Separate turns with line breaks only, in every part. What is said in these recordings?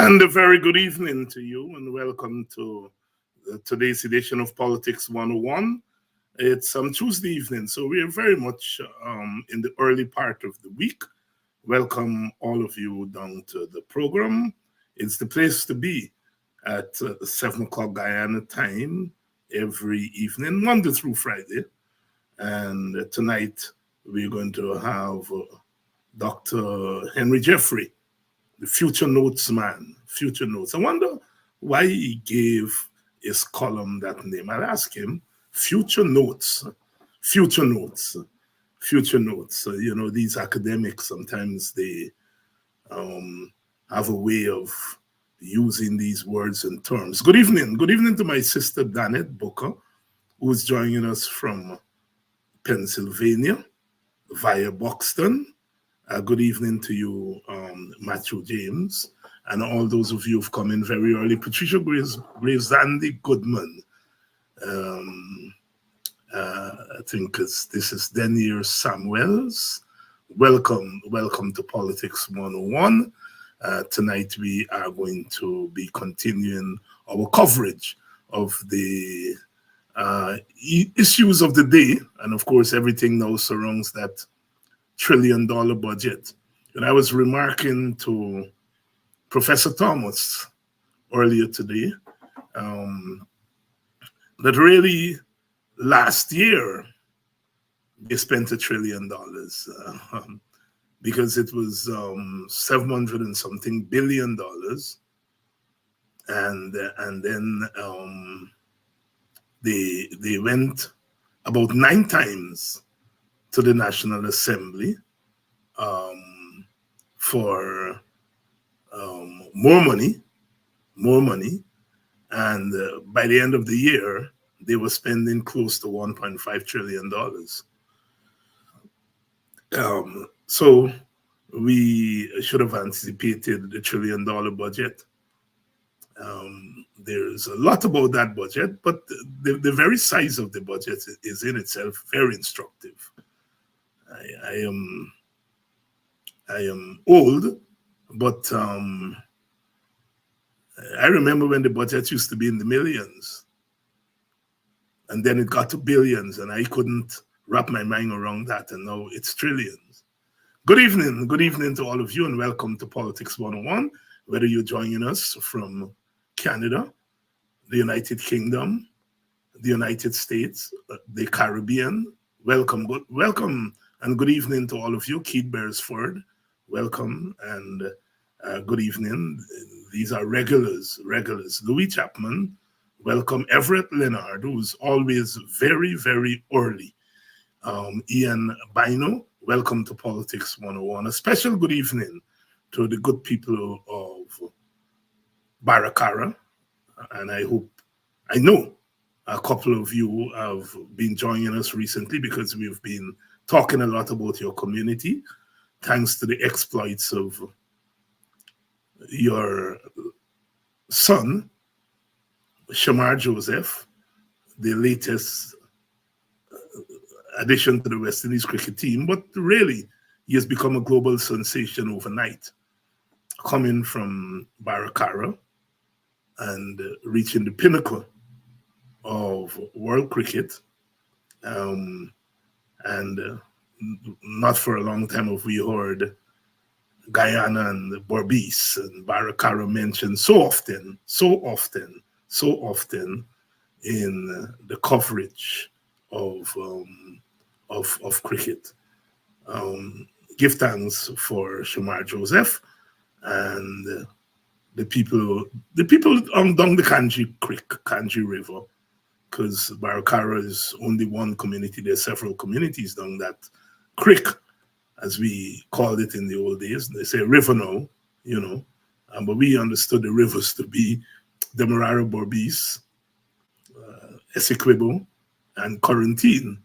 And a very good evening to you, and welcome to today's edition of Politics 101. It's Tuesday evening, so we are very much in the early part of the week. Welcome all of you down to the program. It's the place to be at 7 o'clock Guyana time every evening, Monday through Friday. And tonight we're going to have Dr. Henry Jeffrey, the Future Notes man. Future Notes. I wonder why he gave his column that name. I'll ask him. Future Notes. Future Notes. Future Notes. These academics, sometimes they have a way of using these words and terms. Good evening. Good evening to my sister, Danette Booker, who's joining us from Pennsylvania via Buxton. Good evening to you, Matthew James, and all those of you who've come in very early. Patricia Graves, Andy Goodman. I think this is Denier Samuels. Welcome to Politics 101. Tonight we are going to be continuing our coverage of the issues of the day, and of course everything now surrounds that $1 trillion budget. And I was remarking to Professor Thomas earlier today that really last year they spent $1 trillion because it was 700 and something billion dollars, and then they went about 9 times to the National Assembly for more money, and by the end of the year, they were spending close to $1.5 trillion. So we should have anticipated the $1 trillion budget. There's a lot about that budget, but the very size of the budget is in itself very instructive. I am old, but I remember when the budget used to be in the millions, and then it got to billions, and I couldn't wrap my mind around that, and now it's trillions. Good evening to all of you, and welcome to Politics 101, whether you're joining us from Canada, the United Kingdom, the United States, the Caribbean. Welcome, and good evening to all of you. Keith Beresford, welcome, and good evening. These are regulars. Louis Chapman, welcome. Everett Leonard, who's always very, very early. Ian Bino, welcome to Politics 101. A special good evening to the good people of Baracara, and I know a couple of you have been joining us recently because we've been talking a lot about your community, thanks to the exploits of your son, Shamar Joseph, the latest addition to the West Indies cricket team. But really, he has become a global sensation overnight, coming from Baracara and reaching the pinnacle of world cricket. And not for a long time have we heard Guyana and Berbice and Baracara mentioned so often in the coverage of cricket. Give thanks for Shamar Joseph and the people down the Kanji River, because Baracara is only one community. There's several communities down that creek, as we called it in the old days. They say river now, but we understood the rivers to be Demerara, Berbice, Essequibo, and Corentyne,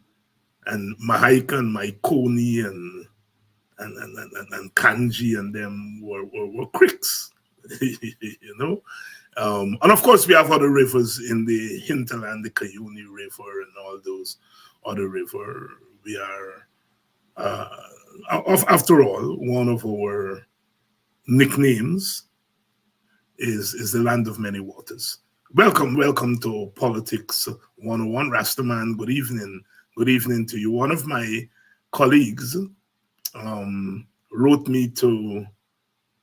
and Mahaica and Maikoni and Kanji, and them were creeks, and of course we have other rivers in the hinterland, the Cuyuni River and all those other rivers. We are, after all, one of our nicknames is the land of many waters. Welcome to Politics 101. Rastaman, good evening. Good evening to you. One of my colleagues wrote me to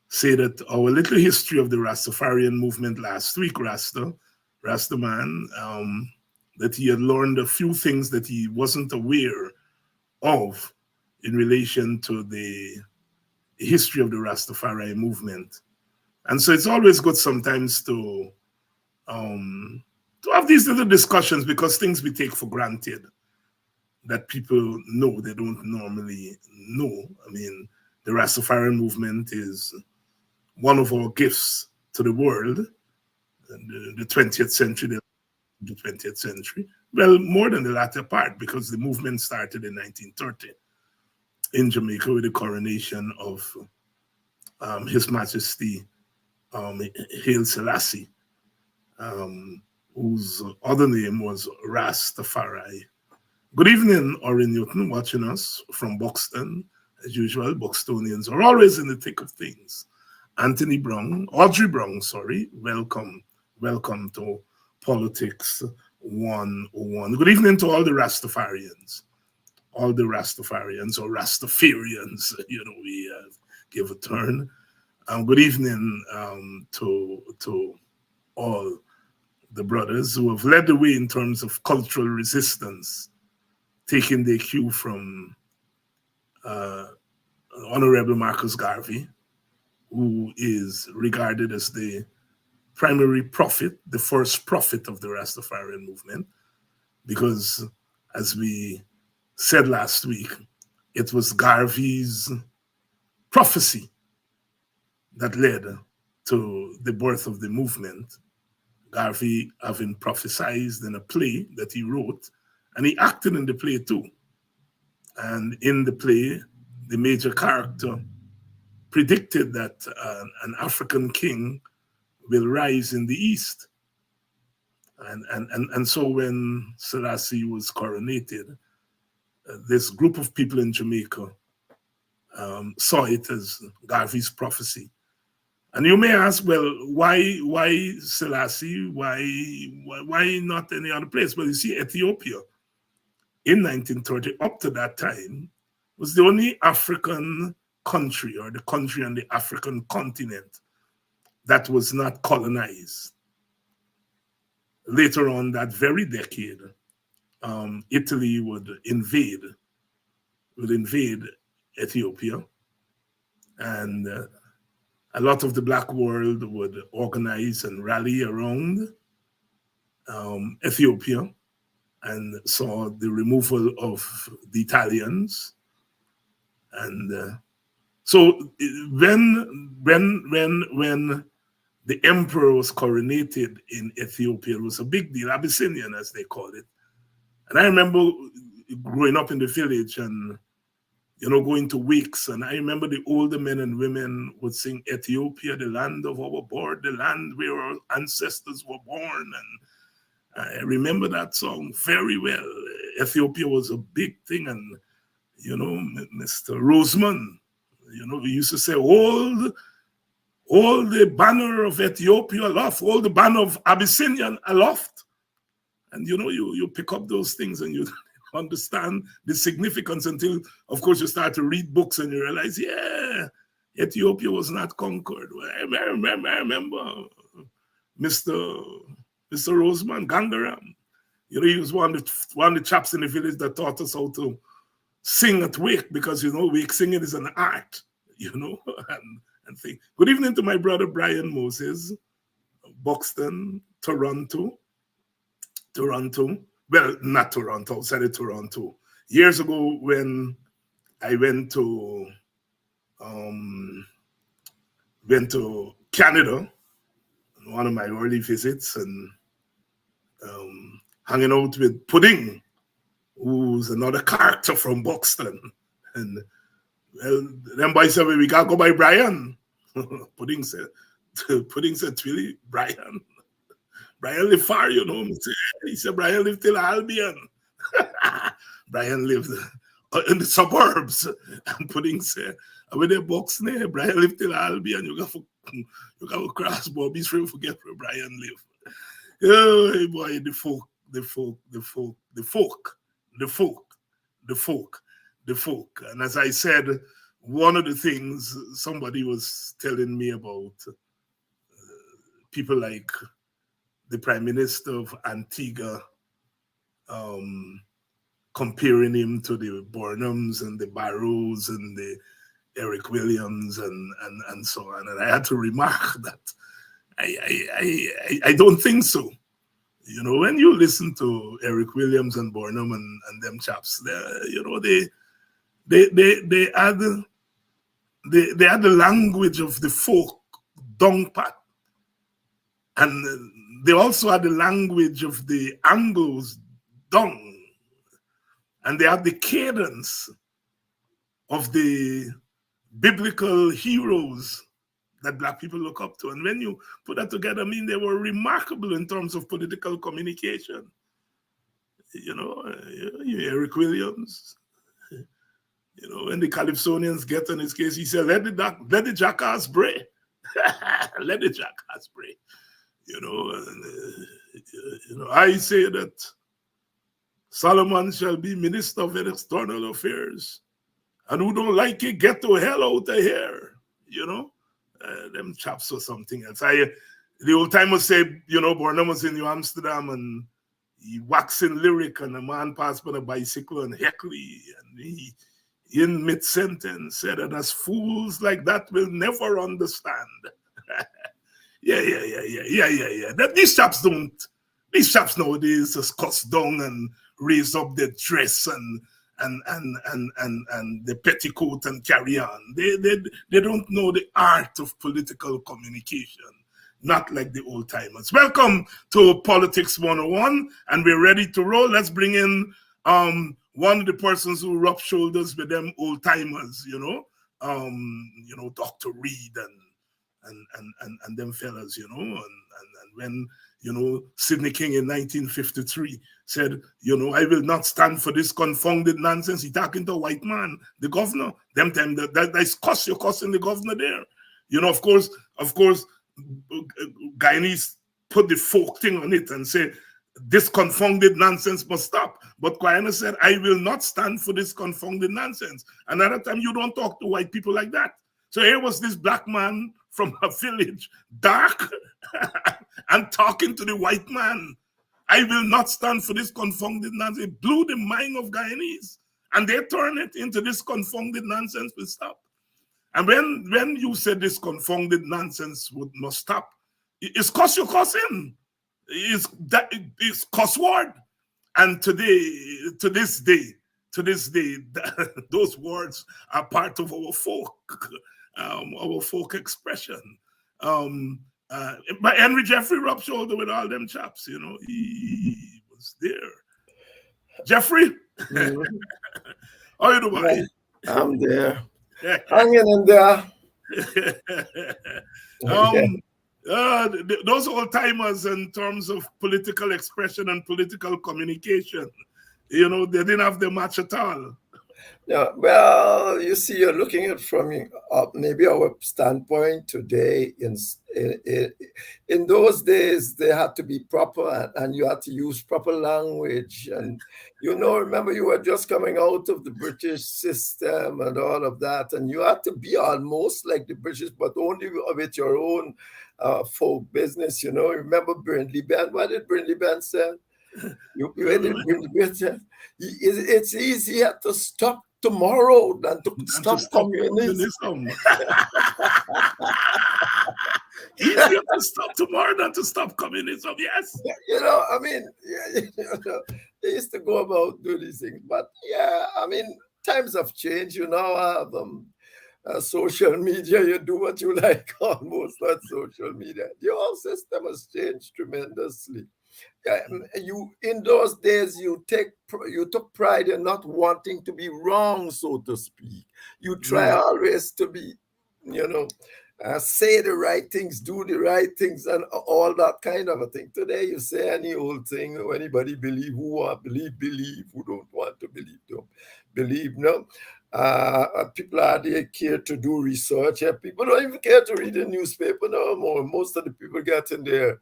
say that our little history of the Rastafarian movement last week, Rastaman, that he had learned a few things that he wasn't aware of in relation to the history of the Rastafari movement. And so it's always good sometimes to have these little discussions, because things we take for granted that people know, they don't normally know. I mean, the Rastafarian movement is one of our gifts to the world, the 20th century, the 20th century. Well, more than the latter part, because the movement started in 1930 in Jamaica with the coronation of His Majesty Haile Selassie, whose other name was Rastafari. Good evening, Orin Newton, watching us from Buxton. As usual, Buxtonians are always in the thick of things. Audrey Brown, welcome to Politics 101. Good evening to all the Rastafarians or Rastafarians, we give a turn. Good evening to all the brothers who have led the way in terms of cultural resistance, taking their cue from Honorable Marcus Garvey, who is regarded as the primary prophet, the first prophet of the Rastafarian movement, because, as we said last week, it was Garvey's prophecy that led to the birth of the movement. Garvey having prophesied in a play that he wrote, and he acted in the play too. And in the play, the major character predicted that an African king will rise in the East. And so when Selassie was coronated, this group of people in Jamaica saw it as Garvey's prophecy. And you may ask, well, why Selassie? Why not any other place? Well, you see, Ethiopia in 1930, up to that time, was the only African country, or the country on the African continent, that was not colonized. Later on that very decade, Italy would invade Ethiopia, and a lot of the Black world would organize and rally around Ethiopia, and saw the removal of the Italians. And so when the emperor was coronated in Ethiopia, it was a big deal, Abyssinian as they called it. And I remember growing up in the village and, going to wakes, and I remember the older men and women would sing, Ethiopia, the land of our birth, the land where our ancestors were born. And I remember that song very well. Ethiopia was a big thing, and, Mr. Roseman, we used to say, hold the banner of Ethiopia aloft, hold the banner of Abyssinian aloft. And, you pick up those things and you understand the significance until, of course, you start to read books and you realize, yeah, Ethiopia was not conquered. I remember Mr. Roseman, Gangaram. He was one of the chaps in the village that taught us how to sing at wake, because, wake singing is an art, and think. Good evening to my brother Brian Moses, Buxton, Toronto. Well, not Toronto, outside of Toronto. Years ago, when I went to Canada, one of my early visits, and hanging out with Pudding, who's another character from Buxton. And well, them boys said, we gotta go by Brian. Pudding said, really, Brian? Brian lived far, He said, Brian lived till Albion. Brian lived in the suburbs. And Pudding said, with the box there, Brian lived till Albion. You got to You got a crossbow. Be sure to forget where Brian live. Oh boy, the folk, the folk, the folk, the folk, the folk, the folk, the folk. And as I said, one of the things somebody was telling me about people like the Prime Minister of Antigua, comparing him to the Burnhams and the Barrows and the Eric Williams and so on. And I had to remark that I don't think so. You know, when you listen to Eric Williams and Burnham and them chaps, you know, they had the language of the folk dung pat, and they also had the language of the Anglos dung, and they had the cadence of the biblical heroes that Black people look up to. And when you put that together, I mean, they were remarkable in terms of political communication. You know, Eric Williams, you know, when the Calypsonians get on his case, he said, let the jackass bray. Let the jackass bray. You know, I say that Solomon shall be minister of external affairs. And who don't like it, get the hell out of here. You know, them chaps or something else. The old timers say, you know, Burnham was in New Amsterdam and he waxing lyric and a man passed by a bicycle and Heckley, and he in mid-sentence said, and as fools like that will never understand. Yeah. These chaps nowadays just cuss down and raise up their dress and the petticoat and carry on. They don't know the art of political communication, not like the old timers. Welcome to Politics 101, and we're ready to roll. Let's bring in one of the persons who rub shoulders with them old timers, you know, Dr. Reed and them fellas, you know, and when, you know, Sidney King in 1953 said, you know, I will not stand for this confounded nonsense. He talking to a white man, the governor. Them time that's cuss, you're cussing the governor there. You know, of course, Guyanese put the folk thing on it and say, this confounded nonsense must stop. But Guyana said, I will not stand for this confounded nonsense. Another time, you don't talk to white people like that. So here was this black man from a village, dark, and talking to the white man. I will not stand for this confounded nonsense. It blew the mind of Guyanese. And they turned it into this confounded nonsense will stop. And when you said this confounded nonsense must stop, it's cause you're cussing. It's cuss word. And to this day, those words are part of our folk expression. But Henry Jeffrey rubbed shoulder with all them chaps, you know, he was there. Jeffrey, how you doing?
I'm there, hanging in there.
Those old timers in terms of political expression and political communication, you know, they didn't have the match at all.
Yeah, well, you see, you're looking at from maybe our standpoint today. In those days, they had to be proper, and you had to use proper language. And you know, remember, you were just coming out of the British system and all of that, and you had to be almost like the British, but only with your own folk business. You know, remember Brindley Ben? What did Brindley Ben say? It's easier to stop tomorrow than to stop communism.
Easier to stop tomorrow than to stop communism, yes.
You know, I mean, they used to go about do these things. But yeah, I mean, times have changed. You now have social media. You do what you like almost on social media. The whole system has changed tremendously. You in those days you took pride in not wanting to be wrong, so to speak. You try always to be, you know, say the right things, do the right things, and all that kind of a thing. Today you say any old thing. Anybody believe, who want believe, who don't want to believe, don't believe. No, People hardly care to do research. People don't even care to read the newspaper no more. Most of the people getting their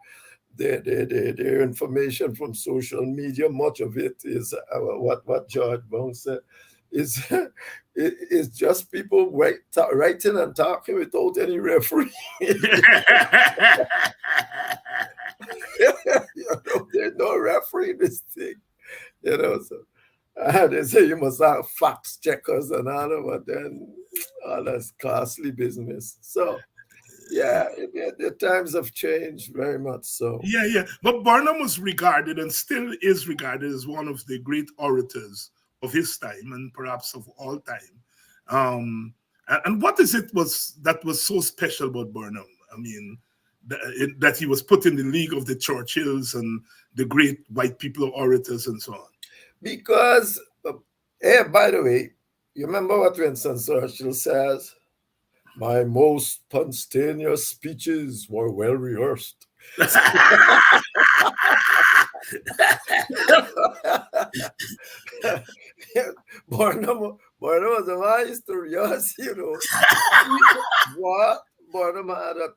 information from social media. Much of it is what George Brown said is is just people writing and talking without any referee. There's no referee in this thing, So they say you must have fact checkers and all of it, then all that's costly business. So yeah, the times have changed very much so.
Yeah. But Barnum was regarded and still is regarded as one of the great orators of his time and perhaps of all time. And what is it that was so special about Barnum? I mean, that he was put in the league of the Churchills and the great white people orators and so on.
Because, by the way, you remember what Winston Churchill says? My most spontaneous speeches were well rehearsed. Barnum was a man used to rehearse, What? Barnum had a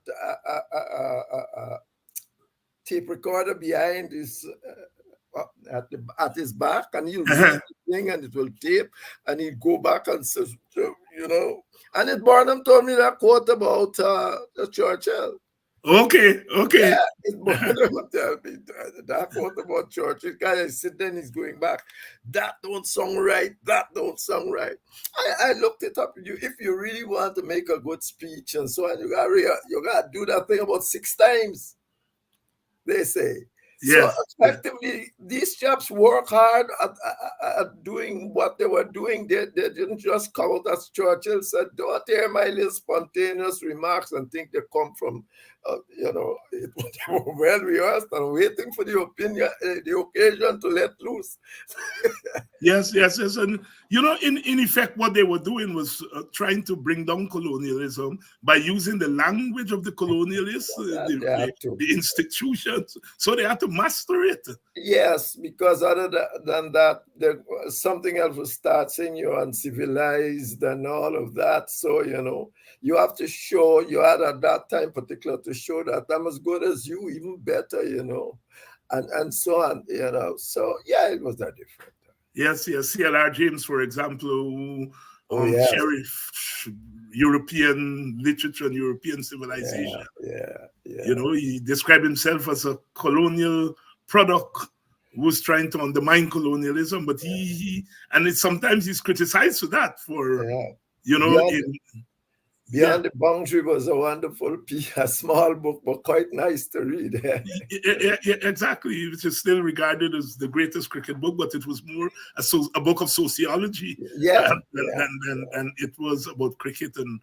tape recorder behind his at his back, and he'll read the thing, and it will tape, and he'd go back and say, And it Barnum told me that quote about Churchill.
Okay.
Yeah, Barnum tell me that quote about Churchill. Guy is sitting there, he's going back. That don't sound right. That don't sound right. I looked it up. If you really want to make a good speech and so on, you gotta do that thing about 6 times. They say.
Yes.
So effectively, these chaps work hard at doing what they were doing. They didn't just come out, as Churchill said, don't hear my little spontaneous remarks and think they come from, they were well rehearsed and waiting for the occasion to let loose.
Yes. And, in effect, what they were doing was trying to bring down colonialism by using the language of the colonialists, the institutions. So they had to master it.
Yes, because other than that, something else will start saying you're uncivilized and all of that. So, you have to show, you had at that time particular to show that I'm as good as you, even better, and so on, So, yeah, it was that different.
Yes. C.L.R. James, for example, who cherished European literature and European civilization.
Yeah.
He described himself as a colonial product who was trying to undermine colonialism, but sometimes he's criticized for that,
Beyond the Boundary was a wonderful piece, a small book, but quite nice to read.
Yeah, exactly. Which is still regarded as the greatest cricket book, but it was more a book of sociology. And it was about cricket and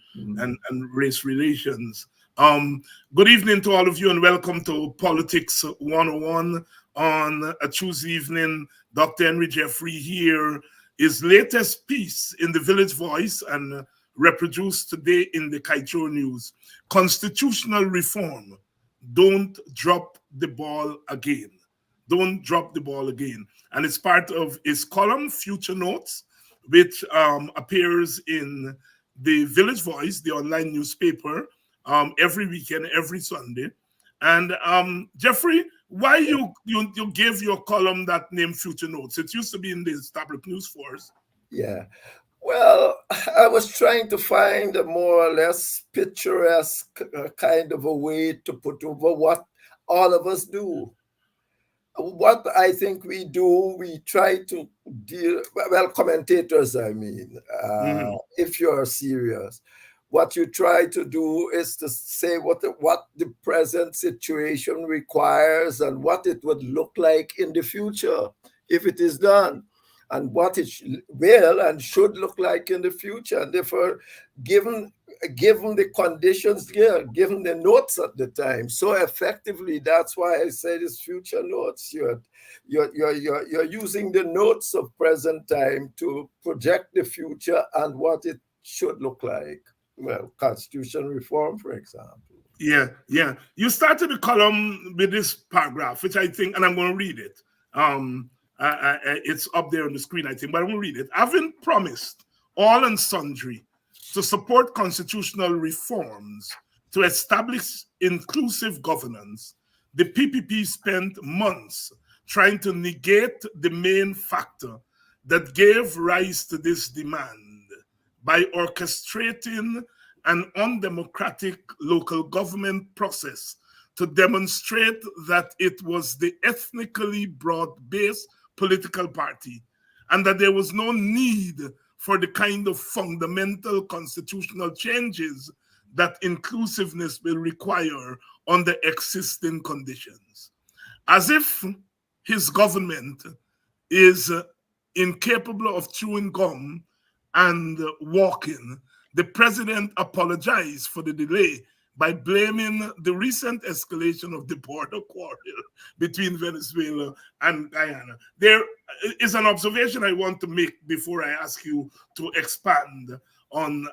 race relations. Good evening to all of you, and welcome to Politics 101 on a Tuesday evening. Dr. Henry Jeffrey here. His latest piece in the Village Voice and reproduced today in the Kaieteur News. Constitutional reform. Don't drop the ball again. Don't drop the ball again. And it's part of his column, Future Notes, which appears in the Village Voice, the online newspaper, every weekend, every Sunday. And Jeffrey, why you gave your column that name, Future Notes? It used to be in the Established News Force.
Yeah. Well, I was trying to find a more or less picturesque kind of a way to put over what all of us do. What I think we do, we try to deal, commentators, I mean, if you're serious, what you try to do is to say what the present situation requires and what it would look like in the future if it is done, and what it will and should look like in the future. And therefore, given the conditions here, given the notes at the time, so effectively, that's why I said it's future notes. You're using the notes of present time to project the future and what it should look like. Well, constitutional reform, for example.
Yeah. You started the column with this paragraph, which I think, and I'm going to read it. It's up there on the screen, I think, but I'm going to read it. Having promised all and sundry, to support constitutional reforms to establish inclusive governance, the PPP spent months trying to negate the main factor that gave rise to this demand by orchestrating an undemocratic local government process to demonstrate that it was the ethnically broad-based political party and that there was no need for the kind of fundamental constitutional changes that inclusiveness will require under existing conditions. As if his government is incapable of chewing gum and walking, the president apologized for the delay by blaming the recent escalation of the border quarrel between Venezuela and Guyana. There is an observation I want to make before I ask you to expand on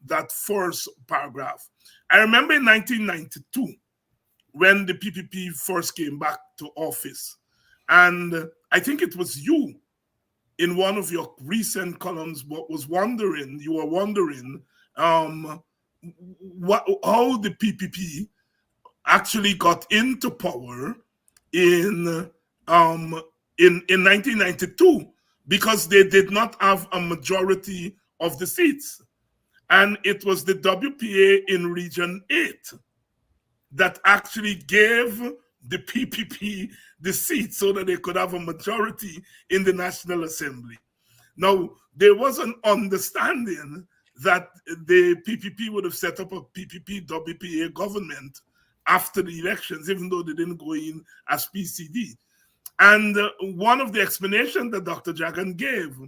that first paragraph. I remember in 1992, when the PPP first came back to office, and I think it was you in one of your recent columns you were wondering how the PPP actually got into power in 1992, because they did not have a majority of the seats. And it was the WPA in Region 8 that actually gave the PPP the seat so that they could have a majority in the National Assembly. Now, there was an understanding that the PPP would have set up a PPP-WPA government after the elections, even though they didn't go in as PCD. And one of the explanations that Dr. Jagan gave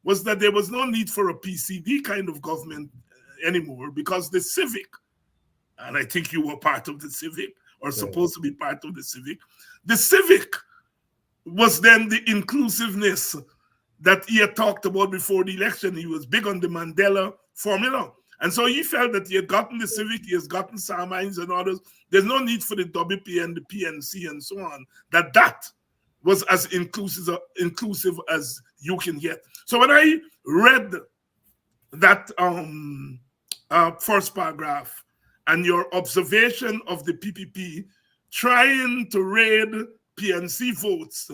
was that there was no need for a PCD kind of government anymore, because the Civic, and I think you were part of the Civic, or supposed to be part of the Civic was then the inclusiveness that he had talked about before the election. He was big on the Mandela formula. And so he felt that he had gotten the Civic, he has gotten Sam Hines and others. There's no need for the WP and the PNC and so on, that was as inclusive as you can get. So when I read that first paragraph and your observation of the PPP trying to raid PNC votes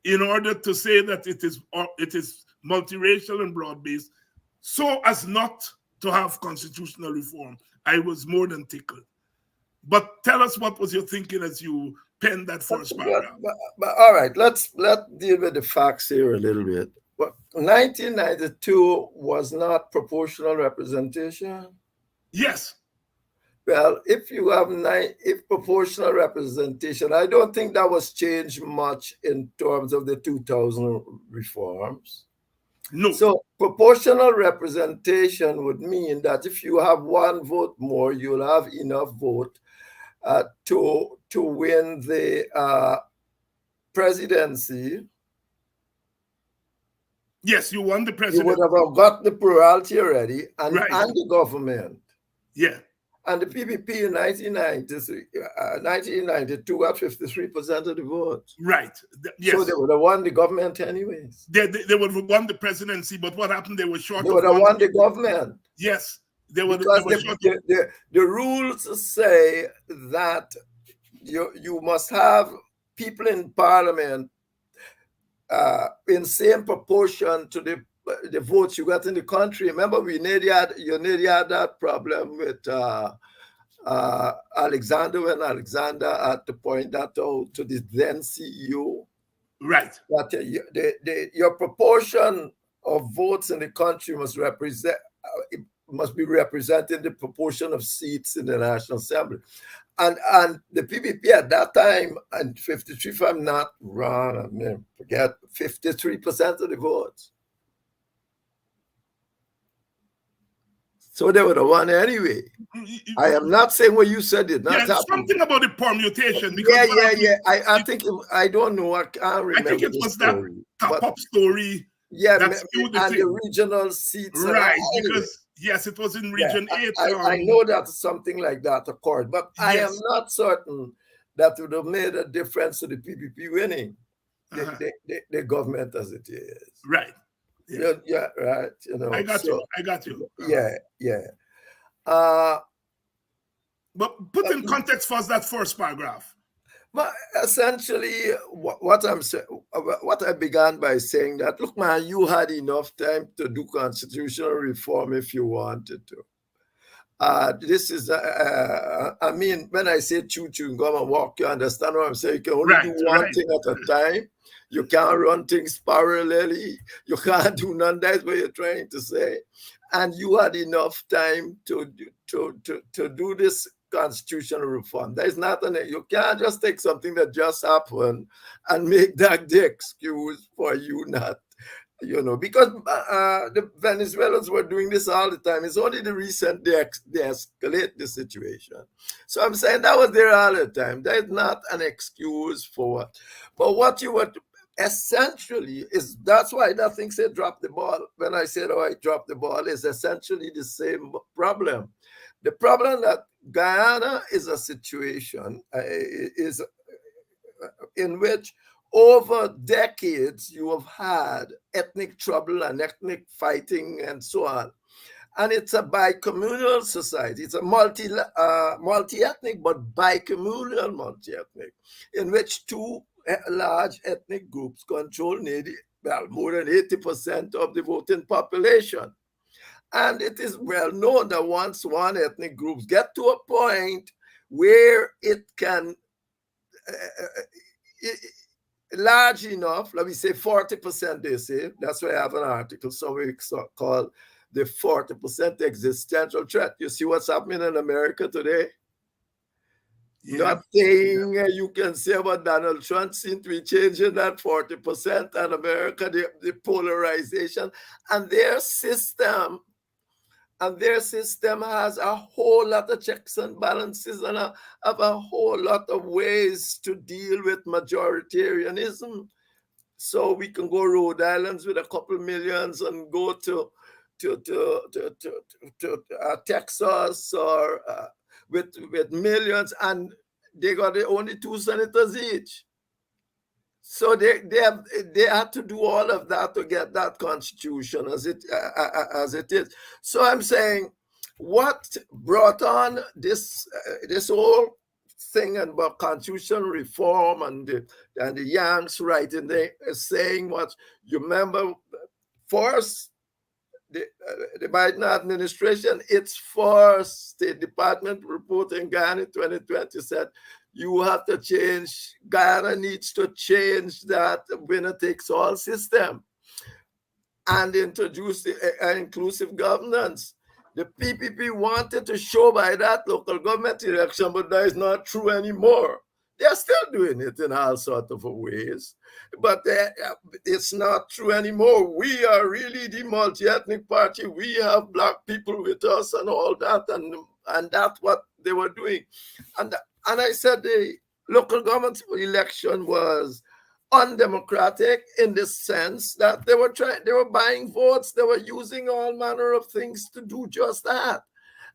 in order to say that it is multiracial and broad-based, so as not to have constitutional reform, I was more than tickled. But tell us, what was your thinking as you penned that first paragraph?
But all right, let's deal with the facts here a little bit. But 1992 was not proportional representation.
Yes.
Well, if you have proportional representation, I don't think that was changed much in terms of the 2000 reforms.
No.
So proportional representation would mean that if you have one vote more, you'll have enough vote to win the presidency.
Yes, you won the presidency.
You would have got the plurality already, and the government.
Yeah.
And the PPP in 1992 got 53% of the vote.
Right. Yes.
So they would have won the government anyways.
They would have won the presidency, but what happened? They were short.
They would have won the government.
Yes.
Because the rules say that you must have people in parliament in same proportion to the votes you got in the country. Remember, you nearly had that problem with Alexander, when Alexander had to point that out to the then CEO.
Right.
That your proportion of votes in the country must be representing the proportion of seats in the National Assembly. And the PPP at that time, and 53, if I'm not wrong, I mean, forget, 53% of the votes. So they would have won anyway. I am not saying what you said did not happen.
Something about the permutation.
I think, I don't know. I can't remember.
I think it was that top-up story.
Yeah, and the regional seats.
Right, because, yes, it was in Region 8.
I know that something like that occurred, but I am not certain that would have made a difference to the PPP winning the government as it is.
Right. Yeah.
Yeah, right.
I got
So
you. I got you.
yeah. Uh,
But put in context for us that first paragraph.
But essentially, what I'm saying, what I began by saying that, look, man, you had enough time to do constitutional reform if you wanted to. This is, I mean, when I say choo-choo, come and walk, you understand what I'm saying? You can only do one thing at a time. You can't run things parallelly. You can't do none. That's what you're trying to say. And you had enough time to do this constitutional reform. There's nothing, you can't just take something that just happened and make that the excuse for you not, because the Venezuelans were doing this all the time. It's only the recent they escalate the situation. So I'm saying that was there all the time. That is not an excuse for what. But what you were essentially is, that's why that thing said drop the ball. When I said, I dropped the ball, is essentially the same problem. The problem that Guyana is a situation is in which over decades you have had ethnic trouble and ethnic fighting and so on. And it's a bicommunal society. It's a multi-ethnic, but bicommunal multi-ethnic, in which two large ethnic groups control more than 80% of the voting population. And it is well known that once one ethnic group get to a point where it can, large enough, let me say 40%, they say, that's why I have an article somewhere called the 40% existential threat. You see what's happening in America today? Nothing you can say about Donald Trump seems to be changing that 40%, and America, the polarization and their system. And their system has a whole lot of checks and balances and have a whole lot of ways to deal with majoritarianism. So we can go Rhode Island with a couple millions and go to Texas or with millions, and they got only 2 senators each. So they had to do all of that to get that constitution as it is. So I'm saying, what brought on this whole thing about constitutional reform and the Yanks writing there saying what you remember first. The Biden administration, its first State Department report in Ghana 2020 said, you have to change, Ghana needs to change that winner takes all system and introduce the inclusive governance. The PPP wanted to show by that local government election, but that is not true anymore. They're still doing it in all sorts of ways, but it's not true anymore. We are really the multi-ethnic party. We have Black people with us and all that, and that's what they were doing. And I said the local government election was undemocratic in the sense that they were buying votes, they were using all manner of things to do just that.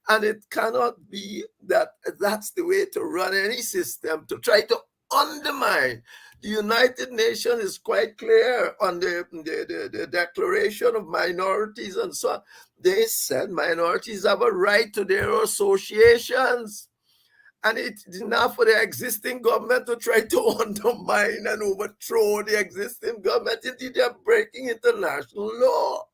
And it cannot be that that's the way to run any system, to try to undermine. The United Nations is quite clear on the Declaration of Minorities and so on. They said minorities have a right to their associations. And it's enough for the existing government to try to undermine and overthrow the existing government. Indeed, they're breaking international law.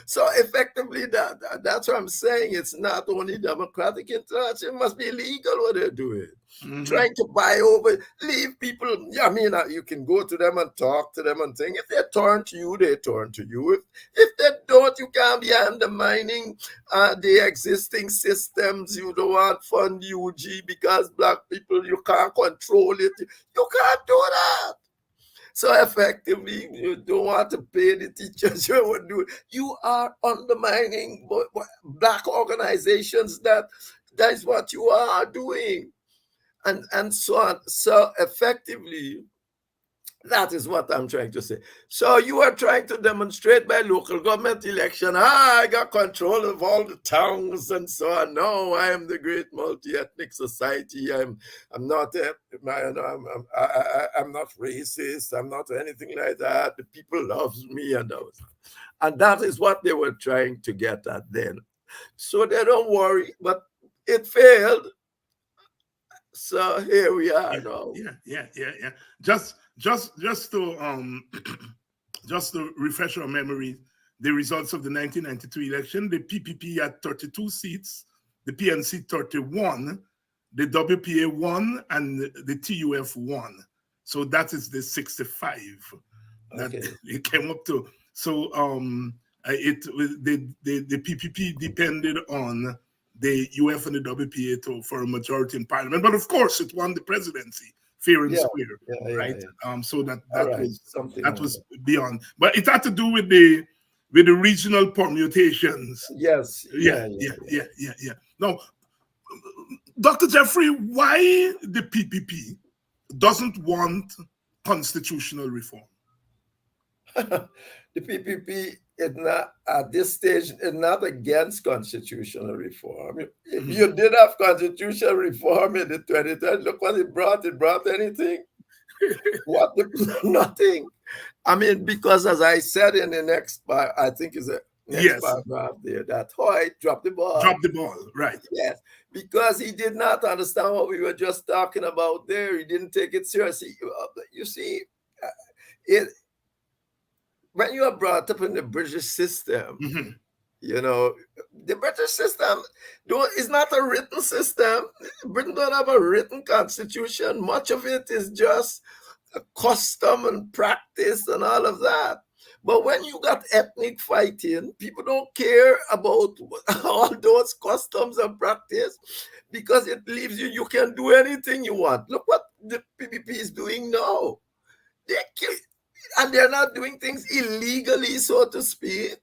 So effectively, that's what I'm saying. It's not only democratic interaction, it must be illegal what they're doing. Mm-hmm. Trying to buy over, leave people. I mean, you can go to them and talk to them and think, if they turn to you, they turn to you. If they don't, you can't be undermining the existing systems. You don't want fund UG because Black people, you can't control it. You can't do that. So effectively, you don't want to pay the teachers. You are undermining Black organizations. That is what you are doing, and so on. So effectively, That is what I'm trying to say. So you are trying to demonstrate by local government election, I got control of all the towns and so on. No, I am the great multi-ethnic society. I'm not I'm not racist. I'm not anything like that. The people loves me and that is what they were trying to get at then. So they don't worry, but it failed. So here we are now.
Yeah. Just to just to refresh our memory, the results of the 1992 election: the PPP had 32 seats, the PNC 31, the WPA 1, and the TUF 1. So that is the 65 that it came up to. So the PPP depended on the UF and the WPA for a majority in parliament, but of course it won the presidency fair and square, right? So that was beyond, but it had to do with the regional permutations.
Yes.
Yeah. Now, Dr. Jeffrey, why the PPP doesn't want constitutional reform?
The PPP is not at this stage is not against constitutional reform. If you did have constitutional reform in the 2010, look what it brought. It brought anything? What? Nothing. I mean, because as I said in the next part, I think is a next paragraph there, that Hoyt dropped the ball.
Dropped the ball, right.
Yes, because he did not understand what we were just talking about there. He didn't take it seriously. You see, when you are brought up in the British system, you know, the British system is not a written system. Britain don't have a written constitution. Much of it is just a custom and practice and all of that. But when you got ethnic fighting, people don't care about all those customs and practice because it leaves you can do anything you want. Look what the PPP is doing now. And they're not doing things illegally, so to speak.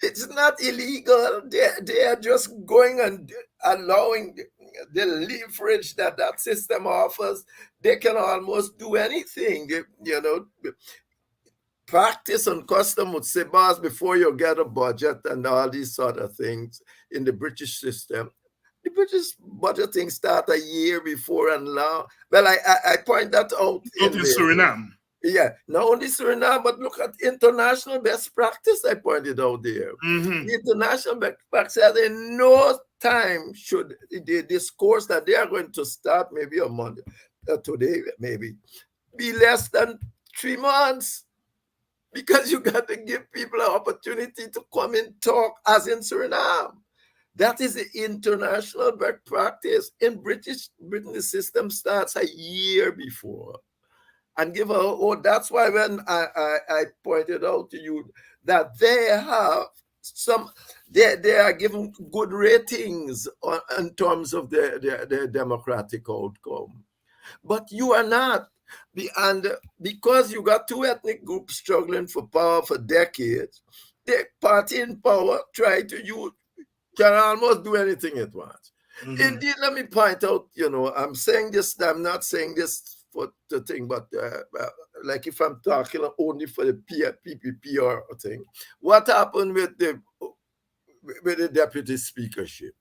It's not illegal. They are just going and allowing the leverage that system offers. They can almost do anything. You know, practice and custom would say, boss, before you get a budget and all these sort of things in the British system. The British budgeting start a year before and now. Well, I point that out.
Not in Suriname.
Yeah, not only Suriname, but look at international best practice I pointed out there. The international best practice that in no time should this course that they are going to start maybe a month, today maybe, be less than 3 months. Because you got to give people an opportunity to come and talk as in Suriname. That is the international best practice. In Britain, the system starts a year before. And that's why when I pointed out to you that they have they are given good ratings in terms of their democratic outcome. But you are not. And because you got two ethnic groups struggling for power for decades, the party in power can almost do anything it wants. Indeed, let me point out, I'm saying this, I'm not saying this for the thing, but like if I'm talking only for the PPP or thing, what happened with the deputy speakership?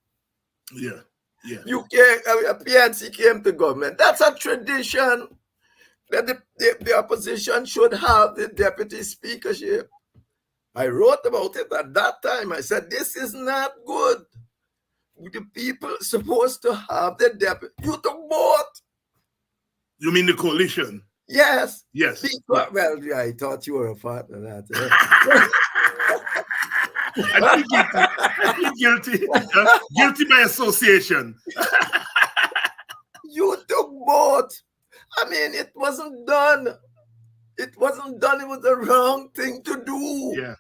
Yeah.
PNC came to government. That's a tradition that the opposition should have the deputy speakership. I wrote about it at that time. I said, this is not good. The people are supposed to have the deputy. You took both.
You mean the coalition?
Yes.
Yes.
Well, yeah, I thought you were a part of that.
I feel guilty. Guilty by association.
You took both. I mean, it wasn't done. It wasn't done. It was the wrong thing to do.
Yeah.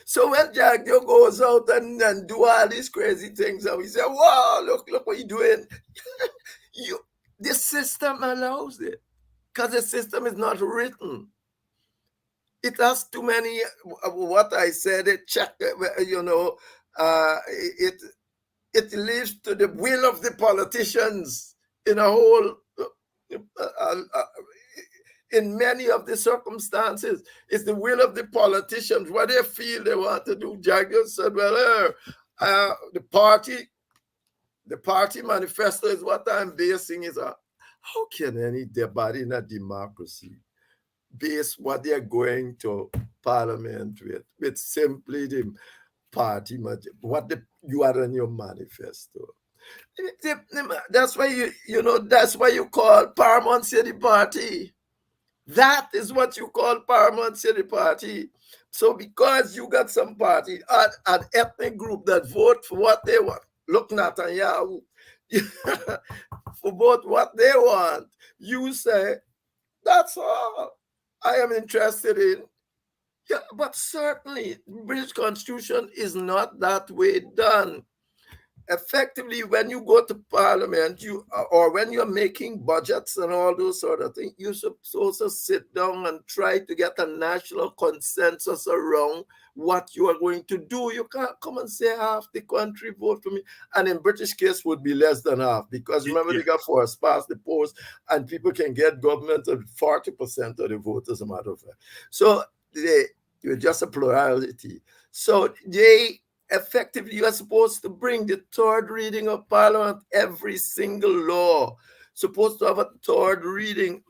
So when Jagdio goes out and do all these crazy things, and we say, wow, look what you're doing. The system allows it because the system is not written. It has too many, what I said, it leaves to the will of the politicians in a whole, in many of the circumstances. It's the will of the politicians, what they feel they want to do. Jack just said, well, the party manifesto is what I'm basing is on. How can anybody in a democracy base what they're going to parliament with simply the party, you are in your manifesto? That's why that's why you call Paramount City Party. That is what you call Paramount City Party. So because you got some party, an ethnic group that vote for what they want, look Netanyahu, for both what they want, you say, that's all I am interested in. Yeah, but certainly British Constitution is not that way done. Effectively, when you go to parliament, or when you're making budgets and all those sort of things, you're supposed to sit down and try to get a national consensus around what you are going to do. You can't come and say half the country vote for me, and in British case would be less than half, because remember they got forced past the post, and people can get government of 40% of the vote, as a matter of fact. So you're just a plurality. So effectively, you are supposed to bring the third reading of Parliament. Every single law supposed to have a third reading.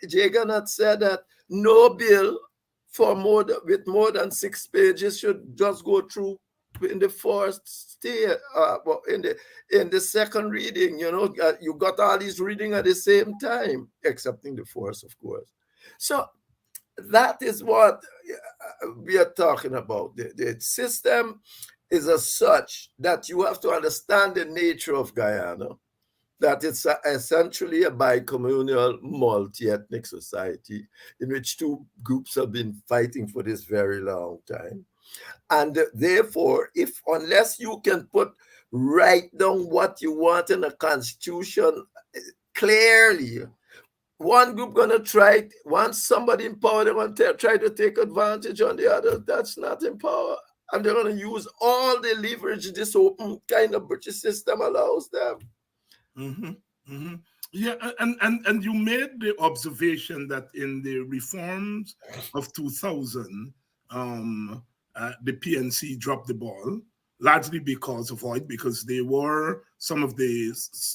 Jay Gannett said that no bill with more than 6 pages should just go through in the first stage. In the second reading, you got all these reading at the same time, except in the first, of course. So that is what we are talking about. The system is as such that you have to understand the nature of Guyana, that it's essentially a bicommunal, multi-ethnic society in which two groups have been fighting for this very long time. And therefore, unless you can write down what you want in a constitution clearly, one group gonna try, once somebody in power, they want to try to take advantage on the other. That's not in power. And they're gonna use all the leverage this open kind of British system allows them.
Mm-hmm. Mm-hmm. Yeah, and you made the observation that in the reforms of 2000, the PNC dropped the ball, largely because of Hoyt, because they were some of the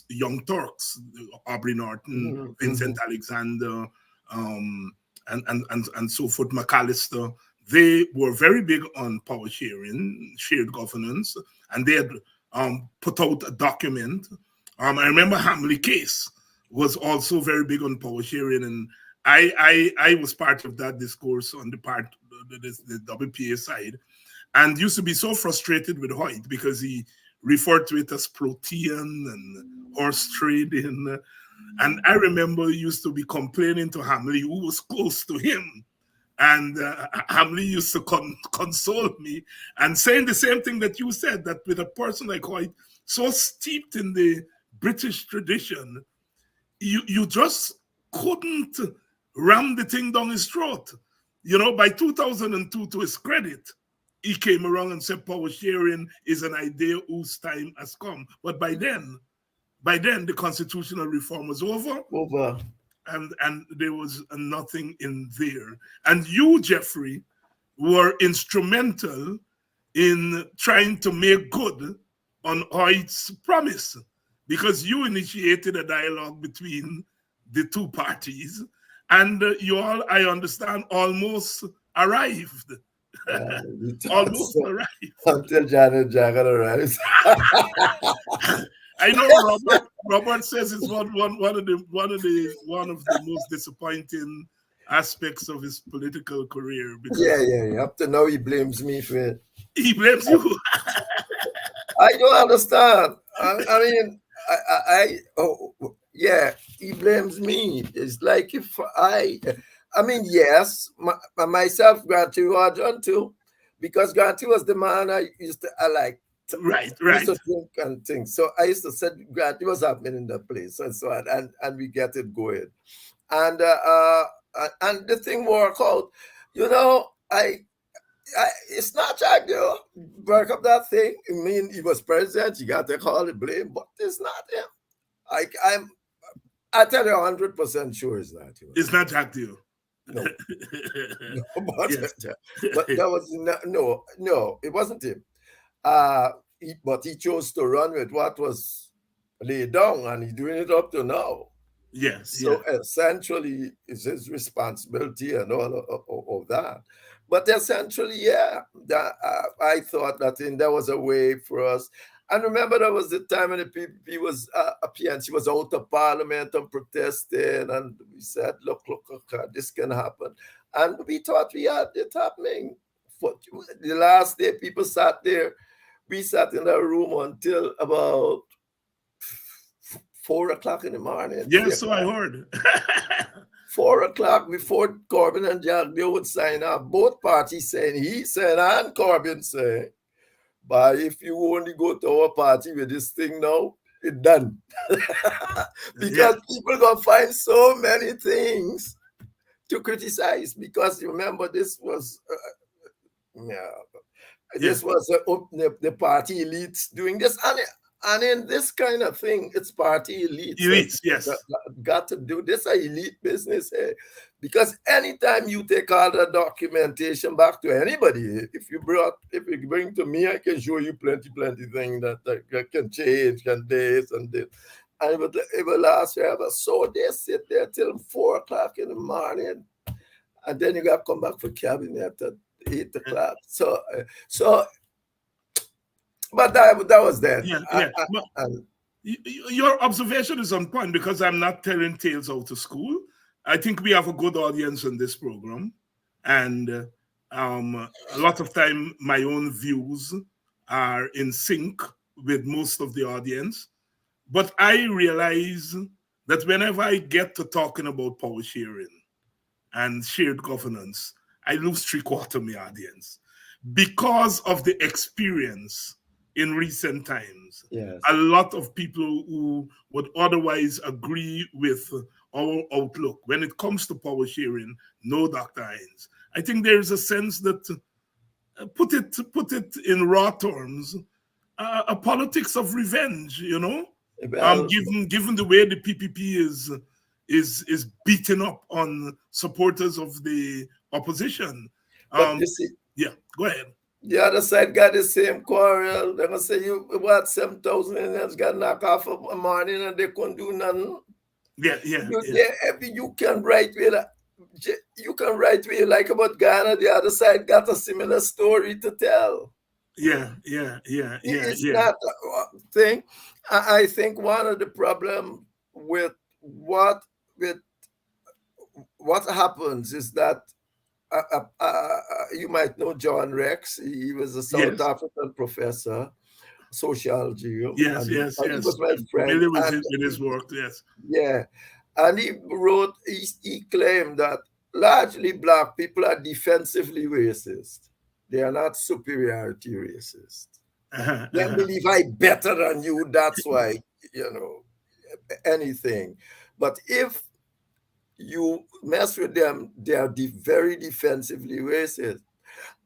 young Turks, Aubrey Norton, Vincent Alexander, and so forth, McAllister. They were very big on power sharing, shared governance, and they had put out a document. I remember Hamley Case was also very big on power sharing, and I was part of that discourse on the WPA side, and used to be so frustrated with Hoyt because he referred to it as protean and horse trading. And I remember he used to be complaining to Hamley, who was close to him. And Hamley used to console me and saying the same thing that you said, that with a person like Hoyt, so steeped in the British tradition, you just couldn't ram the thing down his throat. By 2002, to his credit, he came around and said power sharing is an idea whose time has come. But by then, the constitutional reform was over. And there was nothing in there. And you, Jeffrey, were instrumental in trying to make good on Hoyt's promise, because you initiated a dialogue between the two parties, and you all, I understand, almost arrived. Almost arrived.
Until Janet Jagan arrives.
I know Robert says it's one of the most disappointing aspects of his political career.
Yeah. Up to now, he blames me for it.
He blames you.
I don't understand. He blames me. It's like if yes, myself, Granty Rajan too, because Granty was the man I like.
Right.
Used to drink and things. So I used to say Granty was happening in the place and so on, and we get it going. And the thing work out. It's not Jack, break up that thing. I mean, he was president, you got to call it blame, but it's not him. I tell you 100% sure is that.
It's not Jack Deal.
No. No, but,
Yes.
but that was no, it wasn't him. But he chose to run with what was laid down, and he's doing it up to now.
Yeah.
So essentially, it's his responsibility and all of that. But essentially, yeah, that I thought that there was a way for us. And remember, there was the time when the PPP was a PNC was out of parliament and protesting, and we said, look, this can happen. And we thought we had it happening. For the last day, people sat there. We sat in that room until about 4 o'clock in the morning.
Yes, so I heard.
4 o'clock before Corbyn and Jagdeo would sign up. Both parties saying, he said, and Corbyn saying, but if you only go to our party with this thing now, it's done. Because people gonna find so many things to criticize. Because remember, this was this was the party elites doing this, and in this kind of thing, it's party elites.
Yes.
Got to do this, a elite business here. Because anytime you take all the documentation back to anybody, if you bring to me, I can show you plenty things that can change, can this and this. And it will last forever. So they sit there till 4 o'clock in the morning, and then you got to come back for cabinet at 8 o'clock. So but that was that.
Your observation is on point, because I'm not telling tales out of school. I think we have a good audience on this program, and a lot of time my own views are in sync with most of the audience. But I realize that whenever I get to talking about power sharing and shared governance, I lose 3/4 of my audience because of the experience in recent times.
Yes.
A lot of people who would otherwise agree with our outlook when it comes to power sharing, no, Dr. Hines. I think there's a sense that, put it in raw terms, a politics of revenge,
Well,
given the way the PPP is beating up on supporters of the opposition.
But you see,
yeah, go ahead.
The other side got the same quarrel. They're gonna say you what 7,000 Indians got knocked off a morning and they couldn't do nothing. You can write where you like about Ghana. The other side got a similar story to tell. It's not a thing. I think one of the problem with what happens is that you might know John Rex. He was a South African professor, sociology.
Yes.
He was my friend.
Familiar with his work, yes.
Yeah. And he claimed that largely Black people are defensively racist. They are not superiority racist. They believe I'm better than you, that's why, anything. But if you mess with them, they are very defensively racist.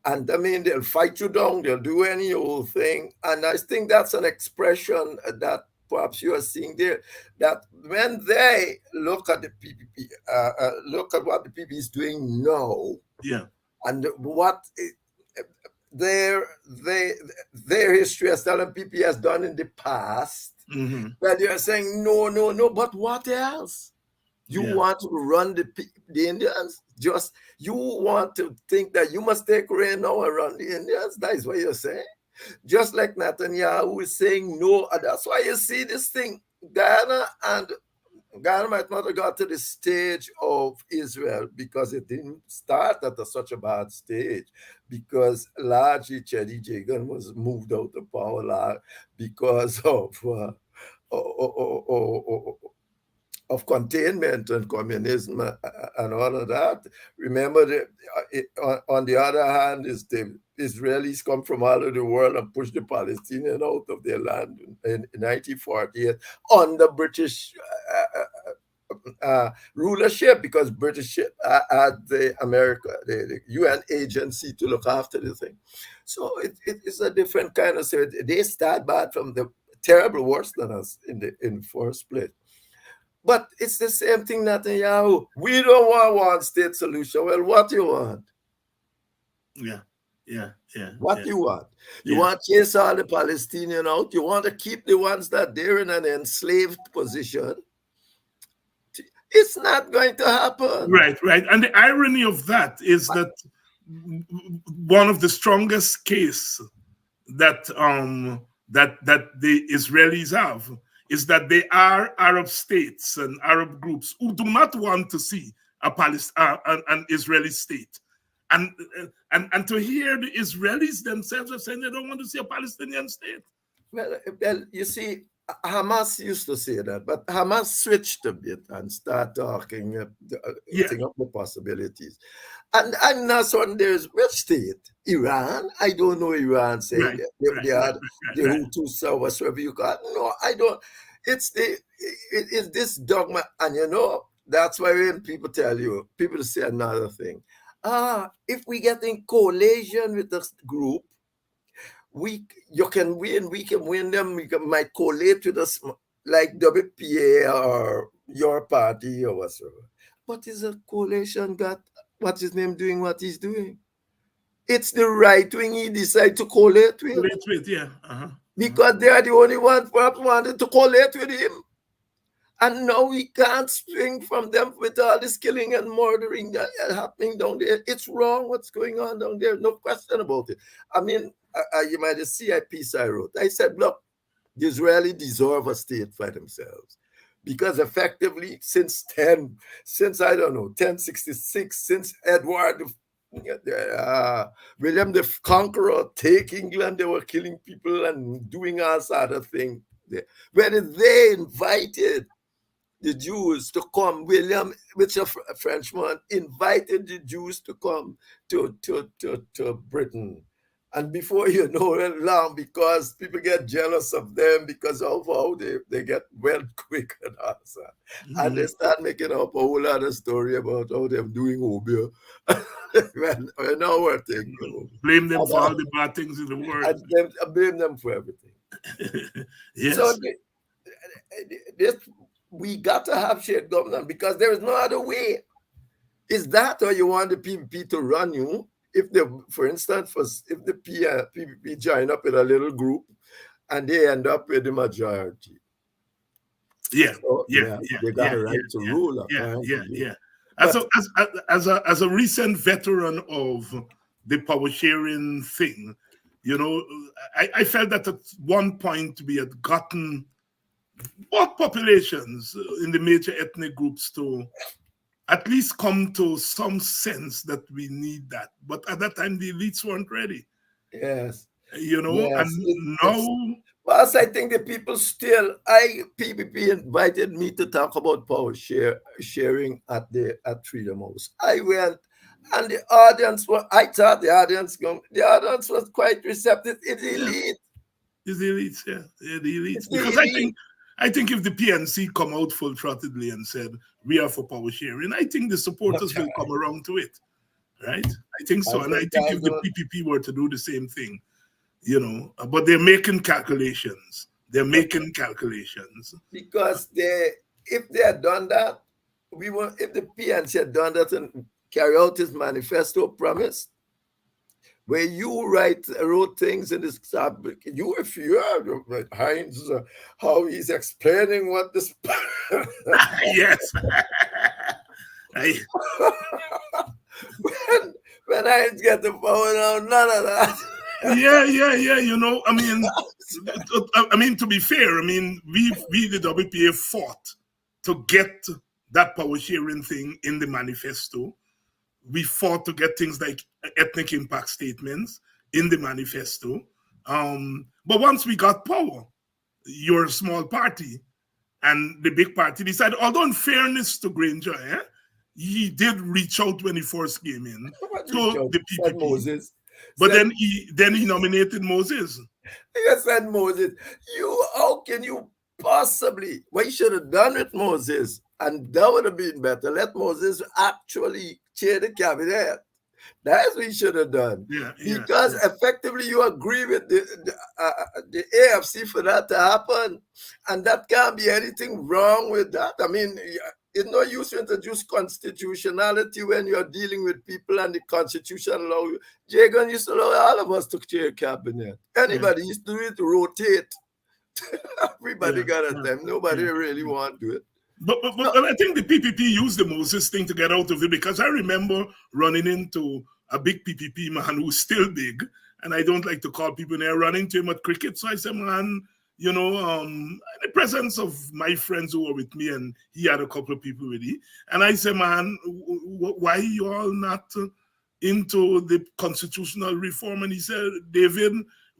And I mean, they'll fight you down, they'll do any old thing. And I think that's an expression that perhaps you are seeing there, that when they look at the PPP, look at what the PPP is doing now, and what their history as telling PPP has done in the past, that they are saying, no, but what else? You want to run the Indians? You want to think that you must take reign now and run the Indians? That is what you're saying. Just like Netanyahu is saying no. And that's why you see this thing. Ghana might not have got to the stage of Israel because it didn't start at such a bad stage, because largely Chedi Jagan was moved out of power because of containment and communism and all of that. Remember, on the other hand, is the Israelis come from all over the world and push the Palestinians out of their land in 1948 under British rulership, because British had the UN agency to look after the thing. So it's a different kind of thing. They start bad from the terrible worse than us in the first place. But it's the same thing, Netanyahu. We don't want one state solution. Well, what you want?
Yeah.
What you want? You
Yeah.
want to chase all the Palestinians out? You want to keep the ones that they're in an enslaved position? It's not going to happen.
Right. And the irony of that is that one of the strongest case that that the Israelis have is that they are Arab states and Arab groups who do not want to see an Israeli state. And to hear the Israelis themselves are saying they don't want to see a Palestinian state.
Well, you see, Hamas used to say that, but Hamas switched a bit and started talking, up the possibilities. And I'm not certain there's which state? Iran? I don't know Iran saying they are the Hutus or whatever you call it. No, I don't. It's this dogma, and that's why when people tell you, people say another thing. If we get in coalition with this group, you can win, we can win them, might collate with us like WPA or your party or whatsoever. But is a coalition got what's his name doing what he's doing? It's the right wing he decided to collate with.
Yeah.
Because they are the only ones who wanted to collate with him. And now we can't swing from them with all this killing and murdering that happening down there. It's wrong what's going on down there. No question about it. I mean, you might see a piece I wrote. I said, look, the Israelis deserve a state for themselves. Because effectively, since 1066, since Edward, William the Conqueror take England, they were killing people and doing all sort of things. When they invited the Jews to come, William, which a Frenchman, invited the Jews to come to Britain. And before you know it, long, because people get jealous of them because of how they get well quick and answer. And they start making up a whole lot of story about how they're doing Obia. When our thing.
Blame them for all the bad things in the world.
I blame them for everything.
Yes.
So we got to have shared government because there is no other way. Is that or you want the PPP to run you? If for instance, if the PPP join up with a little group and they end up with the majority.
They
got a right to rule.
As a recent veteran of the power sharing thing, I felt that at one point we had gotten both populations in the major ethnic groups to at least come to some sense that we need that. But at that time, the elites weren't ready.
Yes.
And now...
Well, I think the people still... PPP invited me to talk about power sharing at Freedom House. I went, and the audience I thought the audience was quite receptive. It's elite.
It's the elites, the elites. Because I think if the PNC come out full-throttedly and said, we are for power sharing, I think the supporters will come around to it, right? I think so. And I think if the PPP were to do the same thing, but they're making calculations.
Because if they had done that, if the PNC had done that and carry out his manifesto promise, where you wrote things in this topic, if you heard Heinz, how he's explaining what this...
Yes.
when Heinz get the phone out, none of that.
I mean, to be fair, we the WPA fought to get that power sharing thing in the manifesto. We fought to get things like ethnic impact statements in the manifesto. But once we got power, you're a small party, and the big party decided, although in fairness to Granger, he did reach out when he first came in to the PPP.
Moses.
But then he nominated Moses.
He said Moses. How can you possibly? What you should have done with Moses, and that would have been better. Let Moses actually chair the cabinet. That's what you should have done. Because effectively you agree with the AFC for that to happen, and that can't be anything wrong with that. I mean, it's no use to introduce constitutionality when you're dealing with people and the constitution allow you. Jagan used to allow all of us to chair cabinet. Anybody used to do it, rotate. Everybody got a time. Nobody really want to do it.
But I think the PPP used the Moses thing to get out of it, because I remember running into a big PPP man who's still big, and I don't like to call people there, running to him at cricket. So I said, man, you know, in the presence of my friends who were with me, and he had a couple of people with him, and I said, man, why you all not into the constitutional reform? And he said, David,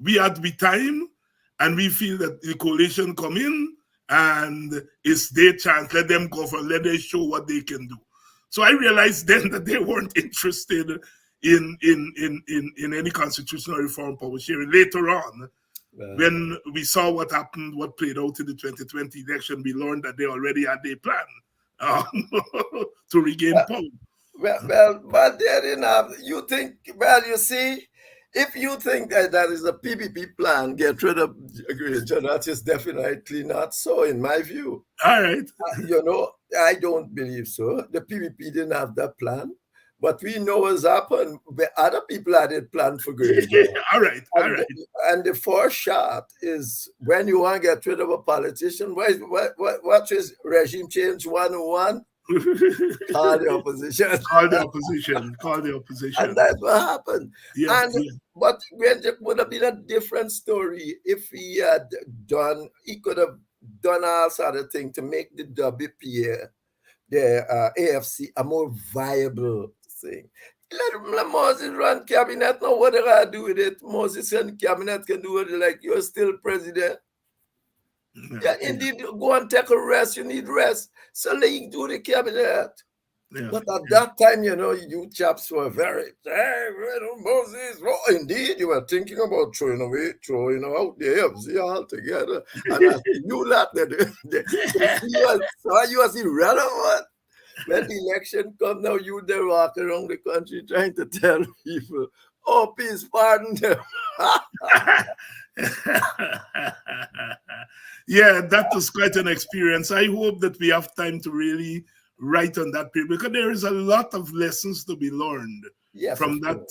we had the time, and we feel that the coalition come in, and it's their chance. Let them go for, let them show what they can do. So I realized then that they weren't interested in any constitutional reform power sharing. Later on, when we saw what happened, what played out in the 2020 election, we learned that they already had their plan to regain power.
Well, but they didn't have. You think? Well, you see. If you think that is a PPP plan, get rid of John, that is definitely not so, in my view.
All right.
You know, I don't believe so. The PPP didn't have that plan. But we know what's happened. Other people had it planned for good.
All right.
And the first shot is when you want to get rid of a politician, what is regime change 101? Call the opposition.
Call the opposition.
And that's what happened. But it would have been a different story if he had done, he could have done all sort of thing to make the WPA, the AFC, a more viable thing. Let Moses run cabinet. Now, what do I do with it? Moses and cabinet can do it like you're still president. Yeah, indeed, go and take a rest. You need rest. So let you do the cabinet. But at that time, you know, you chaps were very, Moses. Oh, indeed, you were thinking about throwing out the AFC altogether. And you lot, you was irrelevant. When the election come now, you there walk around the country trying to tell people, oh, please pardon them.
Yeah, that was quite an experience. I hope that we have time to really write on that period, because there is a lot of lessons to be learned from that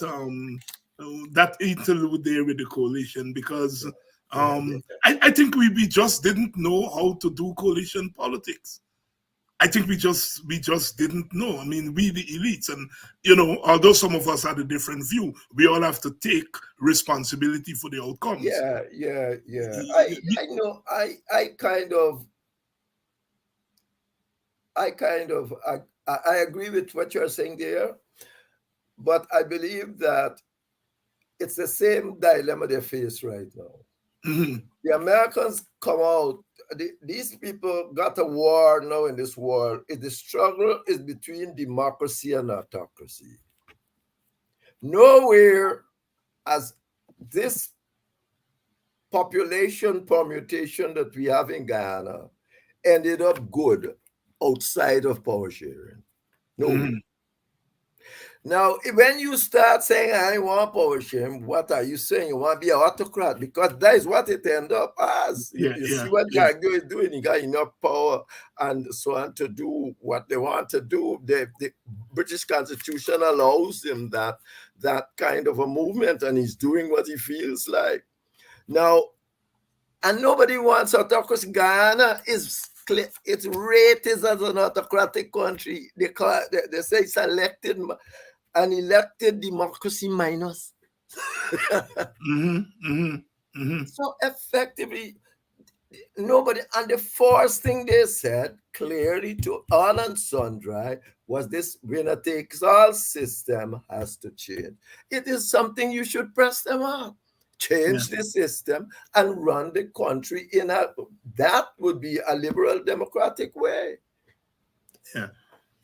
that interlude there with the coalition, because I think we just didn't know how to do coalition politics. I think we just didn't know. I mean, we the elites, and you know, although some of us had a different view, we all have to take responsibility for the outcomes.
Yeah. I know. I agree with what you're saying there, but I believe that it's the same dilemma they face right now.
Mm-hmm.
The Americans come out. These people got a war now in this world. The struggle is between democracy and autocracy. Nowhere has this population permutation that we have in Guyana ended up good outside of power sharing. No.
Mm-hmm.
Now, when you start saying, I want power sharing, what are you saying? You want to be an autocrat? Because that is what it ends up as. You see what Jagdo is doing. He got enough power and so on to do what they want to do. The British Constitution allows him that kind of a movement, and he's doing what he feels like. Now, and nobody wants autocracy. Guyana is its rate is as an autocratic country. They say it's an elected democracy minus. So effectively, nobody, and the first thing they said clearly to all and sundry was this winner takes all system has to change. It is something you should press them up. Change the system and run the country that would be a liberal democratic way.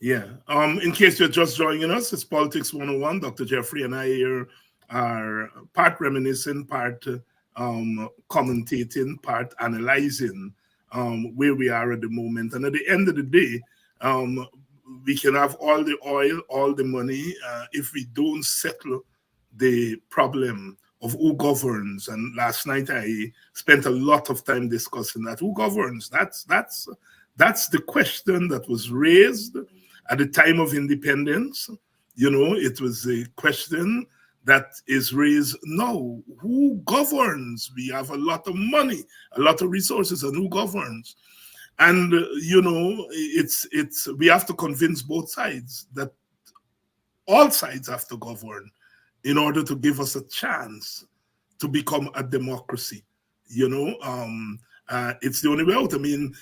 Yeah. In case you're just joining us, it's Politics 101. Dr. Jeffrey and I here are part reminiscing, part commentating, part analyzing where we are at the moment. And at the end of the day, we can have all the oil, all the money. If we don't settle the problem of who governs. And last night I spent a lot of time discussing that. Who governs? That's the question that was raised at the time of independence. It was a question that is raised now. Who governs? We have a lot of money, a lot of resources, and who governs? And we have to convince both sides that all sides have to govern in order to give us a chance to become a democracy. It's the only way out. I mean,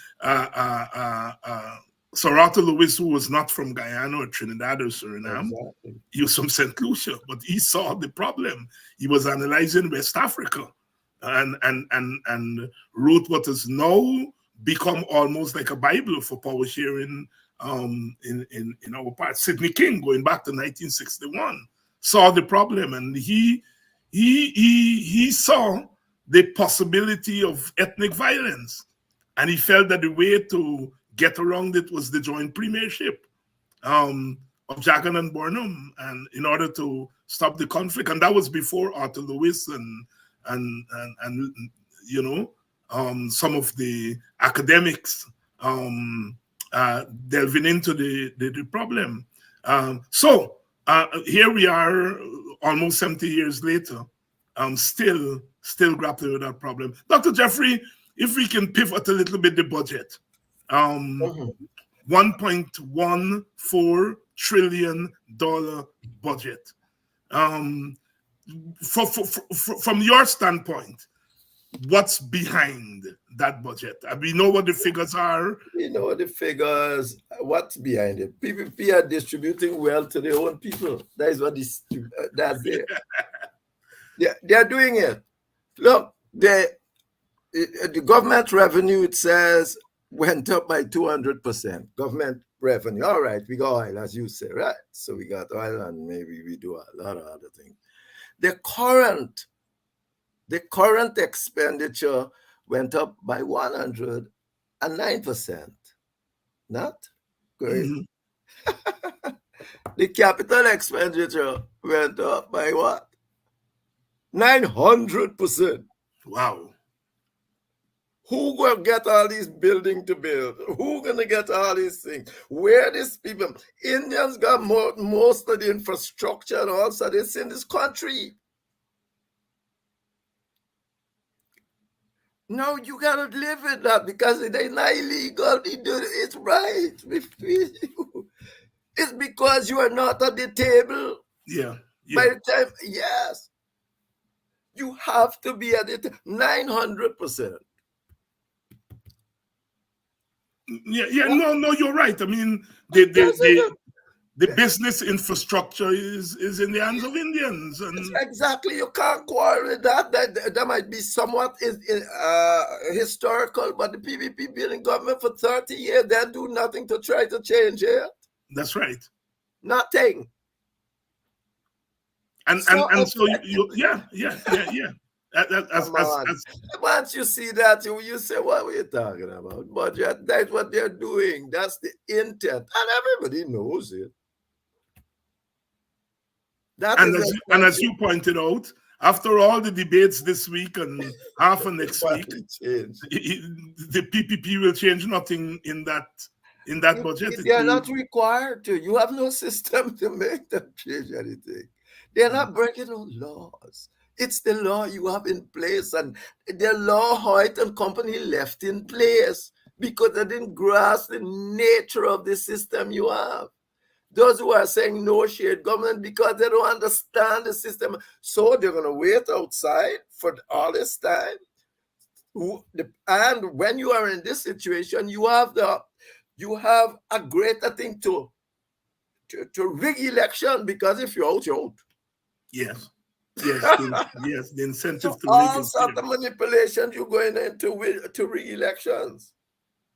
Sir Arthur Lewis, who was not from Guyana or Trinidad or Suriname, exactly. He was from St. Lucia, but he saw the problem. He was analyzing West Africa and wrote what has now become almost like a Bible for power sharing in our part. Sidney King, going back to 1961, saw the problem, and he saw the possibility of ethnic violence, and he felt that the way to get around it was the joint premiership of Jagan and Burnham, and in order to stop the conflict. And that was before Arthur Lewis and some of the academics delving into the problem. So here we are, almost 70 years later, still grappling with that problem. Dr. Jeffrey, if we can pivot a little bit the budget. $1.14 trillion budget. From your standpoint, what's behind that budget? We know what the figures are.
We know the figures. What's behind it? PPP are distributing wealth to their own people. That is what that's there. They are doing it. Look, the government revenue, it says, went up by 200%. Government revenue. All right, we got oil, as you say, right? So we got oil, and maybe we do a lot of other things. The current expenditure went up by 109%. Not great. Mm-hmm. The capital expenditure went up by what? 900%.
Wow.
Who gonna get all these buildings to build? Who gonna get all these things? Where these people? Indians got most of the infrastructure and also this in this country. No, you gotta live with that because it ain't not illegal. It's right. It's because you are not at the table.
Yeah.
By the time, yes. You have to be at it 900%.
No, you're right. I mean, the business infrastructure is in the hands of Indians, and
exactly, you can't quarrel with that. That might be somewhat historical, but the PPP been in government for 30 years. They do nothing to try to change it.
That's right.
Nothing.
And so yeah.
Once you see that, you say, what were you talking about? But that's what they're doing. That's the intent. And everybody knows it.
As you pointed out, after all the debates this week and half of next week, the PPP will change nothing in that budget.
They are not required to. You have no system to make them change anything. They're not breaking no laws. It's the law you have in place, and the law Hoyt and company left in place because they didn't grasp the nature of the system you have. Those who are saying no shared government because they don't understand the system, so they're going to wait outside for all this time. And when you are in this situation, you have a greater thing to rig election, because if you're out, you're out.
Yes. Yes, the incentive to
all sort of manipulation you're going into re-elections.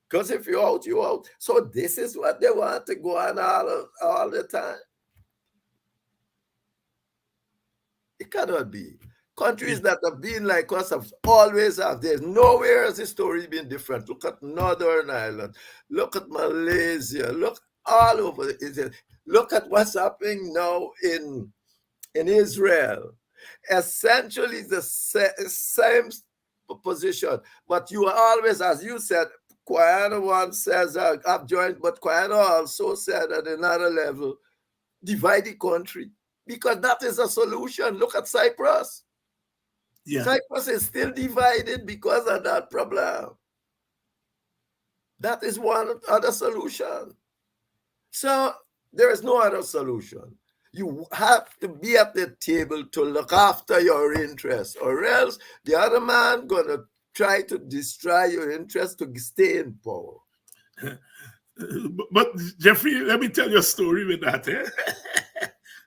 Because if you're out, you're out. So this is what they want to go on all the time. It cannot be. Countries that have been like us have always have. There's nowhere has the story been different. Look at Northern Ireland. Look at Malaysia. Look all over. Look at what's happening now in Israel. essentially the same position. But you are always, as you said, Kwayana once says, I've joined, but Kwayana also said at another level, divide the country, because that is a solution. Look at Cyprus.
Yeah.
Cyprus is still divided because of that problem. That is one other solution. So there is no other solution. You have to be at the table to look after your interests, or else the other man gonna try to destroy your interest to stay in power.
But Jeffrey, let me tell you a story with that.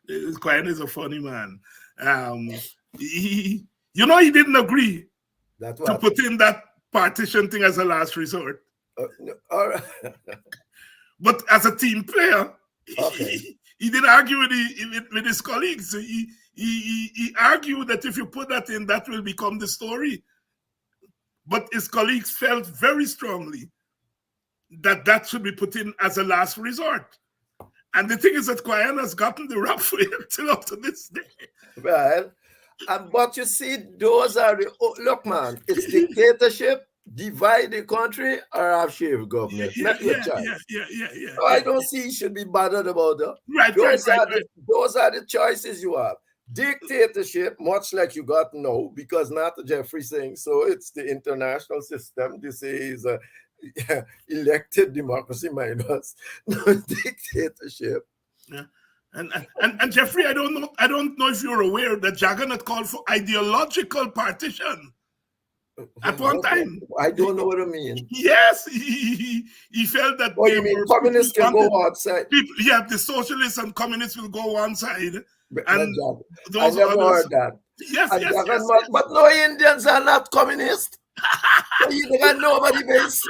Kwayana is a funny man. He didn't agree to put in that partition thing as a last resort.
All right.
But as a team player,
okay.
he didn't argue with his colleagues. He argued that if you put that in, that will become the story. But his colleagues felt very strongly that should be put in as a last resort. And the thing is that Kwayana has gotten the rap for him till up to this day.
Well, but you see, those are the, look, man, it's dictatorship, divide the country, or have share government.
Yeah.
So I don't see you should be bothered about that.
Right,
those are the choices you have. Dictatorship, much like you got now, because not Jeffrey saying so, it's the international system. This is elected democracy minus dictatorship.
Yeah. And Jeffrey, I don't know if you're aware that Jagannath called for ideological partition at one time.
I don't know what I mean.
Yes, he felt that.
Oh, you mean communists can go outside?
The socialists and communists will go one side, and
I never heard that.
Yes.
But no, Indians are not communists. You got nobody base.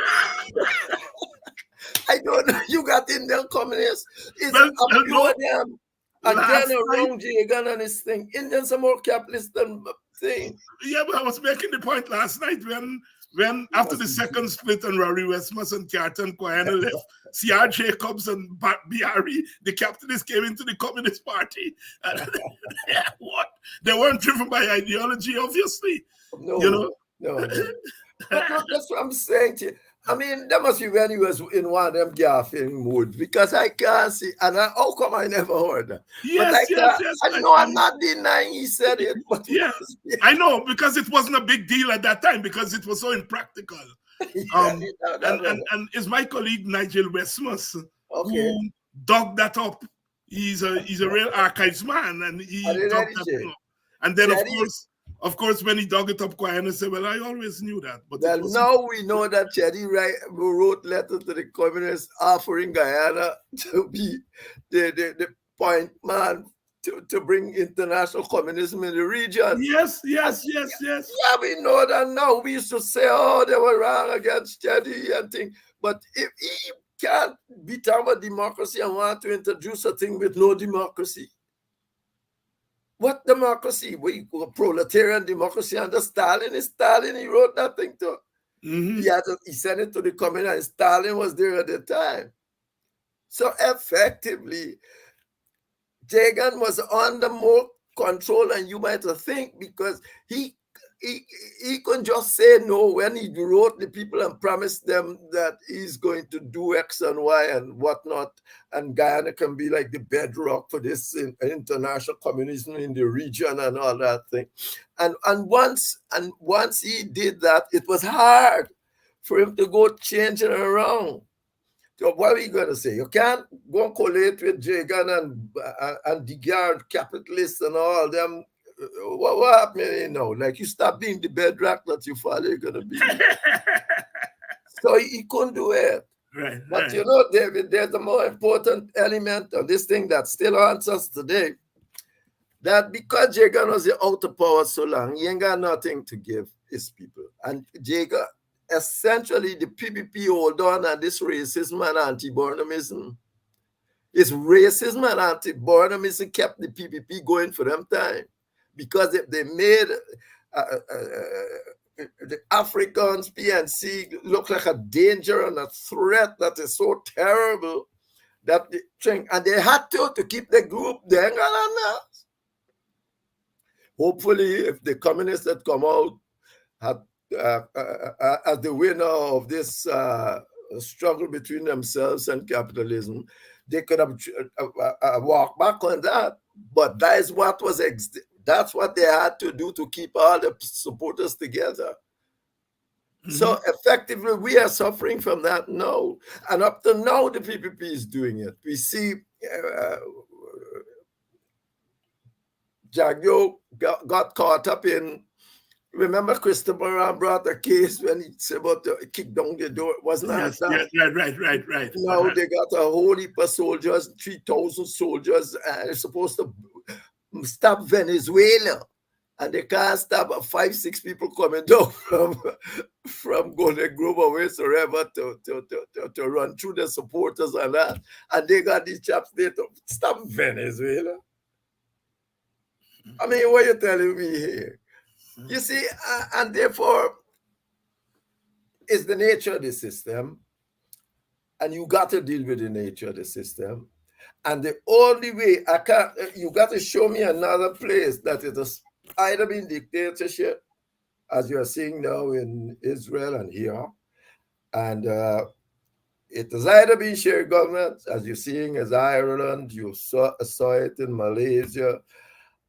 I don't know. You got Indian communists. It's up to them. And then around Jagan and his thing. Indians are more capitalist than thing.
Yeah, but I was making the point last night when after the second split and Rory Westmas and Carter and Kwayana left, C.R. Jacobs and Biari, the capitalists came into the Communist Party. What? They weren't driven by ideology, obviously.
No. But that's what I'm saying to you. I mean, that must be when he was in one of them gaffing mood, because I can't see, and how come I never heard that?
Yes.
I know I'm not denying he said it, but
I know, because it wasn't a big deal at that time, because it was so impractical. And it's my colleague Nigel Westmas who dug that up. He's a real archives man, and he dug that up. And then of course, when he dug it up, Kwayana said, well, I always knew that. But
well, now we know that Chetty wrote letters to the communists offering Guyana to be the point man to bring international communism in the region.
Yes.
Yeah, we know that now. We used to say, oh, they were wrong against Chetty and things. But if he can't be talking about democracy and want to introduce a thing with no democracy, what democracy? We proletarian democracy under Stalin. Is Stalin? He wrote that thing too.
Mm-hmm.
He sent it to the communists. Stalin was there at the time. So effectively, Jagan was under more control than you might think, because he couldn't just say no when he wrote the people and promised them that he's going to do X and Y and whatnot, and Guyana can be like the bedrock for this international communism in the region and all that thing. And once he did that, it was hard for him to go changing around. So what are we going to say? You can't go and collate with Jagan and the guard capitalists and all them. What happened now? Like, you stop being the bedrock that your father is going to be. So he couldn't do it.
Right.
But you know, David, there's a more important element of this thing that still haunts us today. That because Jagan was out of power so long, he ain't got nothing to give his people. And Jagan, essentially, the PPP hold on and this racism and anti-Burnhamism. It's racism and anti-Burnhamism kept the PPP going for them time. Because if they made the Africans, PNC, look like a danger and a threat that is so terrible that and they had to keep the group there. Hopefully, if the communists that come out had, as the winner of this struggle between themselves and capitalism, they could have walked back on that. But that is what was that's what they had to do to keep all the supporters together. So effectively, we are suffering from that now. And up to now, the PPP is doing it. We see Jagyo got caught up in, remember Christopher brought a case when he said about to kick down the door, wasn't that?
Yes, right.
Now they got a whole heap of soldiers, 3,000 soldiers, and they're supposed to stop Venezuela. And they can't stop 5, 6 people coming down from Golden Grove or wherever to run through the supporters and that. And they got these chaps there to stop Venezuela. I mean, what are you telling me here? You see, and therefore, it's the nature of the system. And you got to deal with the nature of the system. And the only way you got to show me another place that it is either been dictatorship, as you are seeing now in Israel and here, and it has either been shared government, as you're seeing as Ireland, you saw it in Malaysia,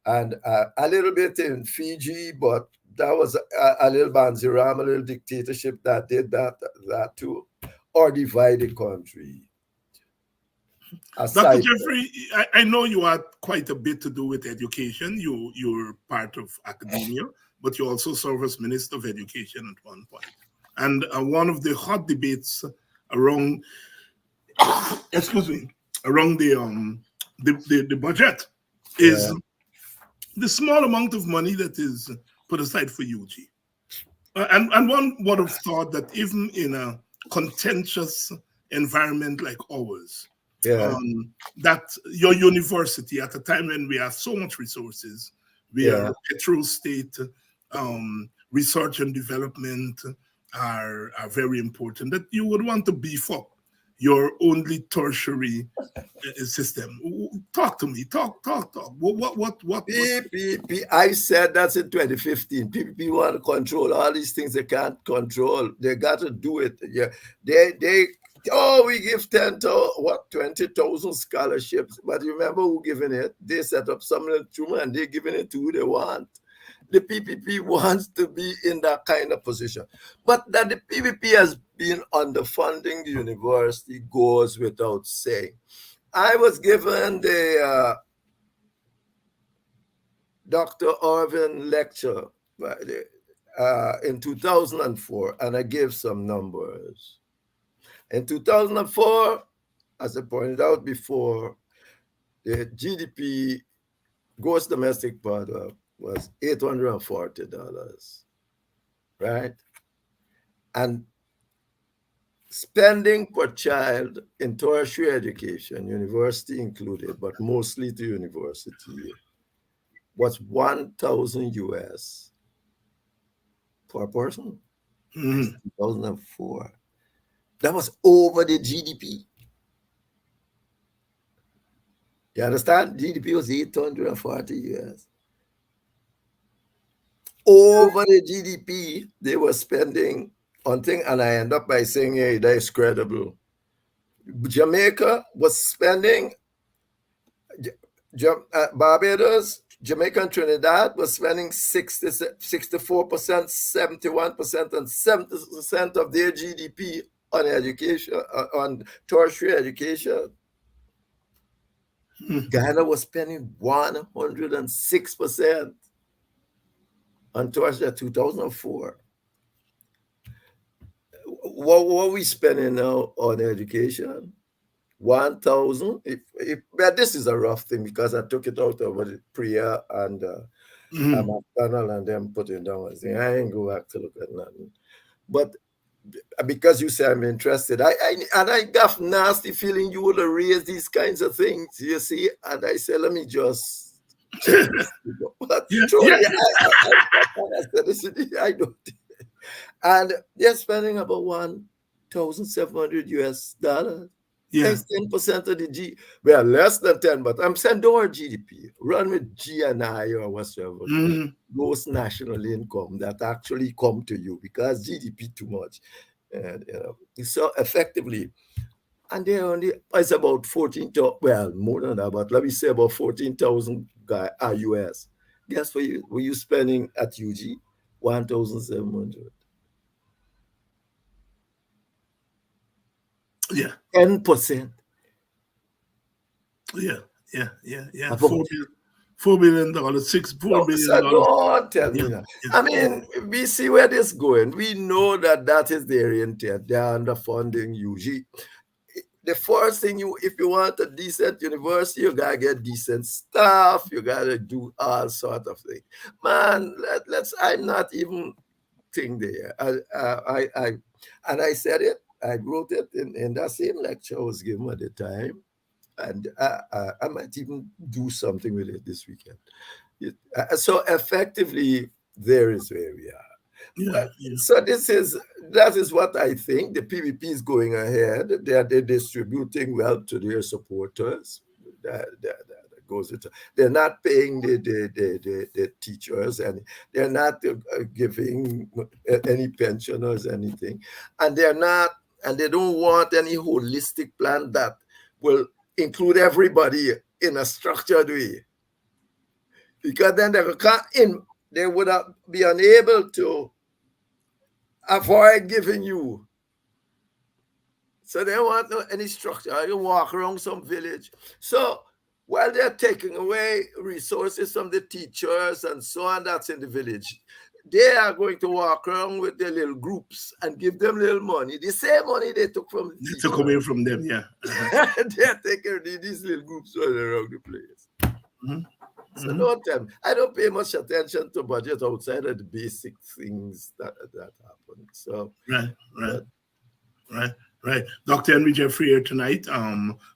and a little bit in Fiji, but that was a little Banziram, a little dictatorship that did that too, or divided country.
Dr. Jeffrey, I know you had quite a bit to do with education. You're part of academia, but you also serve as Minister of Education at one point. And one of the hot debates around, around the budget is the small amount of money that is put aside for UG. And one would have thought that even in a contentious environment like ours, that your university, at a time when we have so much resources, we are a true state, research and development are very important, that you would want to beef up your only tertiary system. Talk to me. Talk. What?
PPP, I said that's in 2015. PPP want to control all these things they can't control. They got to do it. Yeah, we give 20,000 scholarships. But you remember who giving it? They set up some little and they're giving it to who they want. The PPP wants to be in that kind of position. But that the PPP has been underfunding the university goes without saying. I was given the Dr. Irvin lecture in 2004, and I gave some numbers. In 2004, as I pointed out before, the GDP, gross domestic product, was $840, right? And spending per child in tertiary education, university included, but mostly to university, was $1,000 US per person. 2004. That was over the GDP. You understand? GDP was 840 US. Over the GDP, they were spending on things, and I end up by saying, hey, that is credible. Jamaica was spending, Barbados, Jamaica and Trinidad was spending 64%, 71%, and 70% of their GDP on education, on tertiary education. Ghana was spending 106% on tertiary 2004. What are we spending now on education? 1,000. But this is a rough thing because I took it out of Priya and McDonald and them putting down. I ain't go back to look at nothing. But because you say I'm interested, I got nasty feeling you would have raised these kinds of things, you see, and I said, let me just but I don't. And they're spending about $1,700 US.
Yeah.
It's 10% of the well, less than 10, but I'm saying don't GDP. Run with GNI or whatsoever.
Mm.
Gross national income that actually come to you, because GDP too much. And so effectively, and they only it's about 14,000, well, more than that, but let me say about 14,000 US. Guess what were you spending at UG? 1,700.
Yeah.
10%.
Yeah. Yeah. Yeah. Yeah.
About
$4 billion, $4 billion.
so don't tell me
Yeah.
that.
Yeah.
I mean, we see where this is going. We know that is their intent. They're underfunding UG. The first thing if you want a decent university, you gotta get decent staff. You gotta do all sort of things. Man, I'm not even think there. And I said it. I wrote it in that same lecture I was given at the time, and I might even do something with it this weekend. So effectively, there is where we are.
Yeah.
Well,
Yeah.
so that is what I think. The PVP is going ahead. They're distributing wealth to their supporters. That goes into. They're not paying the teachers, and they're not giving any pensioners anything, and they don't want any holistic plan that will include everybody in a structured way, because then they would be unable to avoid giving you. So they want any structure. You walk around some village. So while they're taking away resources from the teachers and so on, that's in the village, they are going to walk around with their little groups and give them little money. The same money they took from the teachers.
Took away from them, yeah.
They're taking these little groups all around the place.
Mm-hmm.
So don't tell me. I don't pay much attention to budget outside of the basic things that happen. So
Right. Dr. Henry Jeffrey here tonight.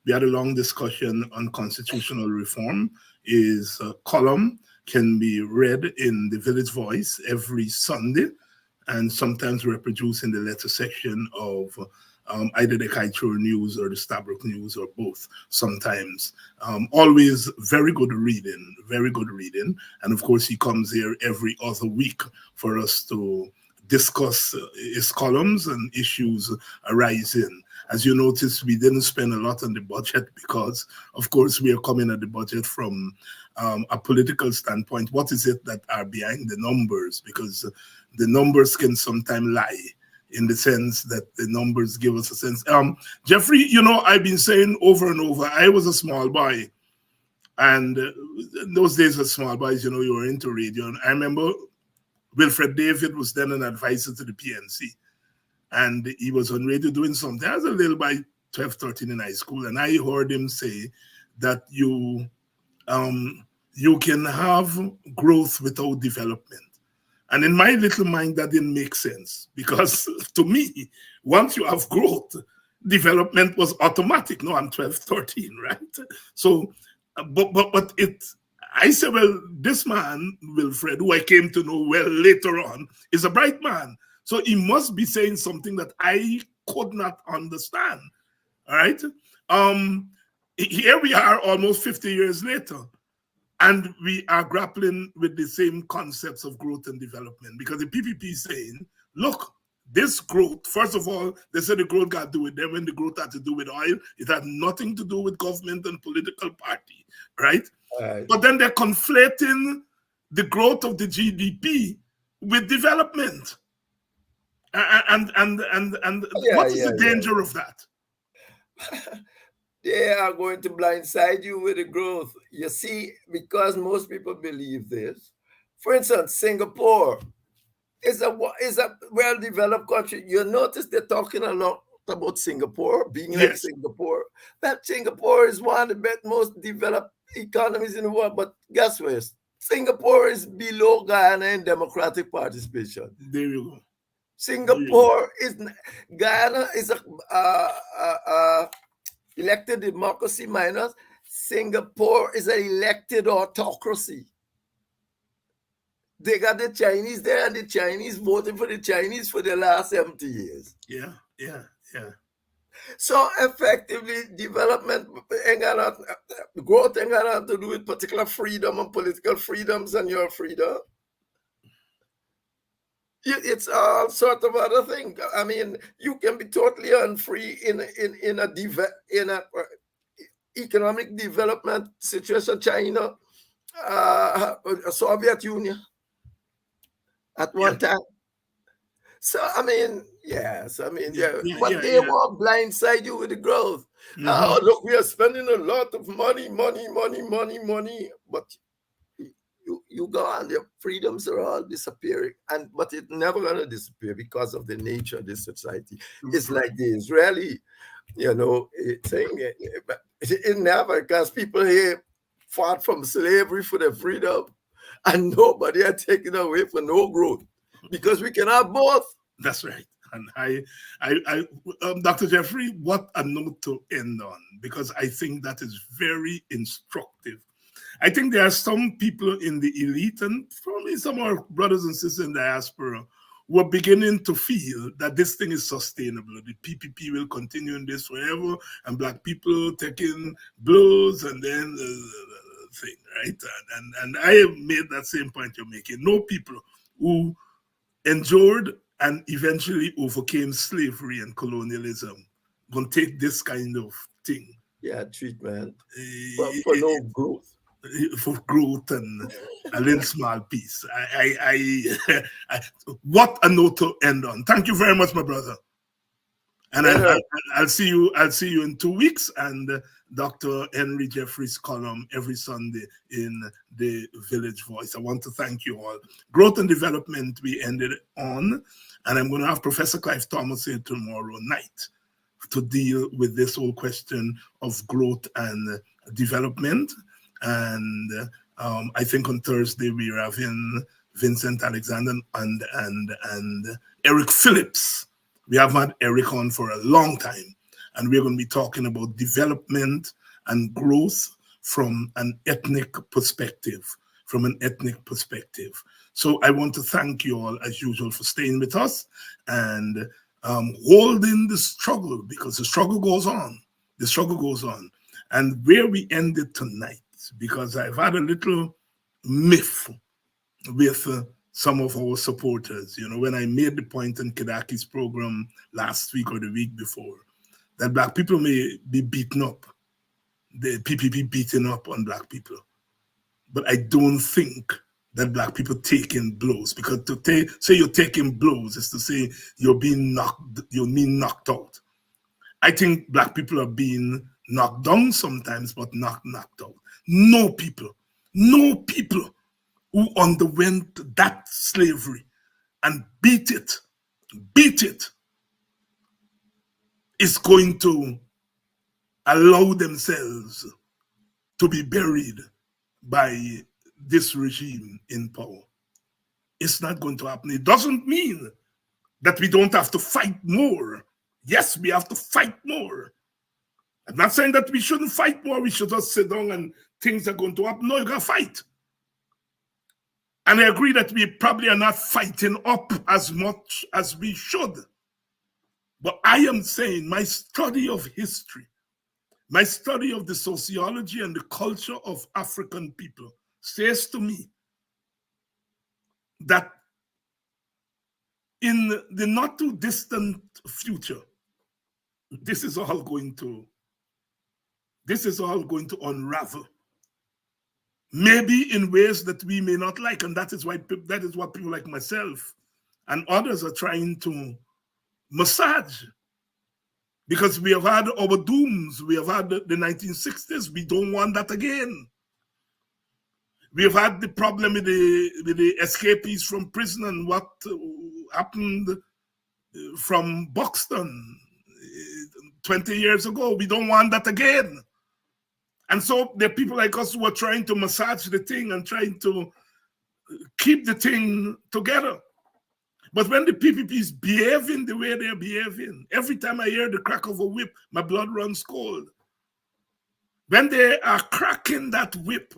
We had a long discussion on constitutional reform. His column can be read in the Village Voice every Sunday, and sometimes reproduced in the letter section of either the Kaieteur News or the Stabroek News, or both sometimes. Always very good reading. And of course, he comes here every other week for us to discuss his columns and issues arising. As you notice, we didn't spend a lot on the budget because, of course, we are coming at the budget from a political standpoint. What is it that are behind the numbers? Because the numbers can sometimes lie, in the sense that the numbers give us a sense. Jeffrey, I've been saying over and over, I was a small boy. And in those days as small boys, you were into radio. And I remember Wilfred David was then an advisor to the PNC. And he was on radio doing something. I was a little boy, 12, 13 in high school. And I heard him say that you can have growth without development. And in my little mind, that didn't make sense, because to me, once you have growth, development was automatic. No, I'm 12, 13, right? So, but I said, well, this man, Wilfred, who I came to know well later on, is a bright man. So he must be saying something that I could not understand. All right? Here we are almost 50 years later. And we are grappling with the same concepts of growth and development, because the PPP is saying, look, this growth, first of all, they said the growth got to do with them, and the growth had to do with oil. It had nothing to do with government and political party, right? But then they're conflating the growth of the GDP with development. And what is the danger of that?
They are going to blindside you with the growth. You see, because most people believe this. For instance, Singapore is a well-developed country. You notice they're talking a lot about Singapore being like Singapore. That Singapore is one of the most developed economies in the world. But guess what? Singapore is below Guyana in democratic participation.
There you go.
Guyana is a elected democracy minus. Singapore is an elected autocracy. They got the Chinese there, and the Chinese voted for the Chinese for the last 70 years.
Yeah.
So effectively, development ain't got growth ain't got nothing to do with particular freedom and political freedoms and your freedom. It's all sort of other thing. I mean, you can be totally unfree in a economic development situation. China, Soviet Union at
Yeah,
one time. So I mean, yes, I mean,
yeah,
yeah,
yeah,
but
yeah,
they
yeah.
want blindside you with the growth.
Hmm.
Oh, look, we are spending a lot of money, but you go on, your freedoms are all disappearing, and but it's never gonna disappear because of the nature of this society. It's like the Israeli, thing. It never, because people here fought from slavery for their freedom, and nobody are taken away for no growth because we can have both.
That's right. And Dr. Jeffrey, what a note to end on, because I think that is very instructive. I think there are some people in the elite and probably some of our brothers and sisters in diaspora who are beginning to feel that this thing is sustainable. The PPP will continue in this forever, and Black people taking blows and then thing, right? And I have made that same point you're making. No people who endured and eventually overcame slavery and colonialism gonna take this kind of thing
Yeah, treatment for
uh,
no growth.
for growth and a little small piece. What a note to end on. Thank you very much, my brother. And
Yeah,
I'll see you. I'll see you in 2 weeks. And Dr. Henry Jeffrey's column every Sunday in the Village Voice. I want to thank you all. Growth and development we ended on, and I'm going to have Professor Clive Thomas here tomorrow night to deal with this whole question of growth and development. And I think on Thursday we are having Vincent Alexander and Eric Phillips. We have had Eric on for a long time, and we're going to be talking about development and growth from an ethnic perspective. From an ethnic perspective. So I want to thank you all, as usual, for staying with us and holding the struggle, because the struggle goes on. The struggle goes on. And where we ended tonight, because I've had a little myth with some of our supporters. You know, when I made the point in Kedaki's program last week or the week before, that Black people may be beaten up, the PPP beating up on Black people. But I don't think that Black people taking blows, because to say you're taking blows is to say you're being knocked out. I think Black people are being knocked down sometimes, but not knocked out. No people who underwent that slavery and beat it, is going to allow themselves to be buried by this regime in power. It's not going to happen. It doesn't mean that we don't have to fight more. Yes, we have to fight more. I'm not saying that we shouldn't fight more. We should just sit down and things are going to happen. No, you got to fight. And I agree that we probably are not fighting up as much as we should. But I am saying my study of history, my study of the sociology and the culture of African people says to me that in the not too distant future, this is all going to unravel. Maybe in ways that we may not like, and that is what people like myself and others are trying to massage. Because we have had our dooms. We have had the 1960s. We don't want that again. We have had the problem with the escapees from prison and what happened from Buxton 20 years ago. We don't want that again. And so there are people like us who are trying to massage the thing and trying to keep the thing together. But when the PPP is behaving the way they're behaving, every time I hear the crack of a whip, my blood runs cold. When they are cracking that whip,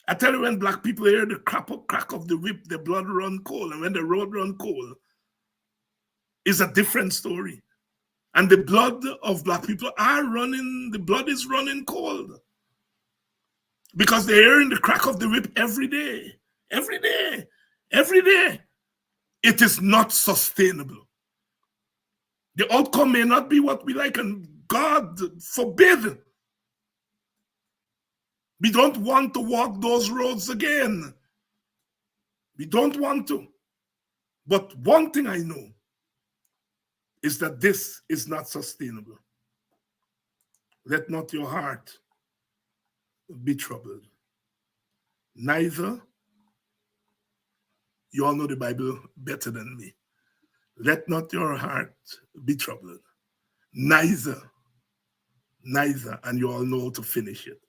I tell you, when Black people hear the crack of the whip, their blood run cold. And when the road run cold, it's a different story. And the blood of black people the blood is running cold. Because they're hearing the crack of the whip every day. Every day. Every day. It is not sustainable. The outcome may not be what we like, and God forbid. We don't want to walk those roads again. We don't want to. But one thing I know is that this is not sustainable. Let not your heart be troubled. Neither, you all know the Bible better than me. Let not your heart be troubled. Neither, and you all know how to finish it.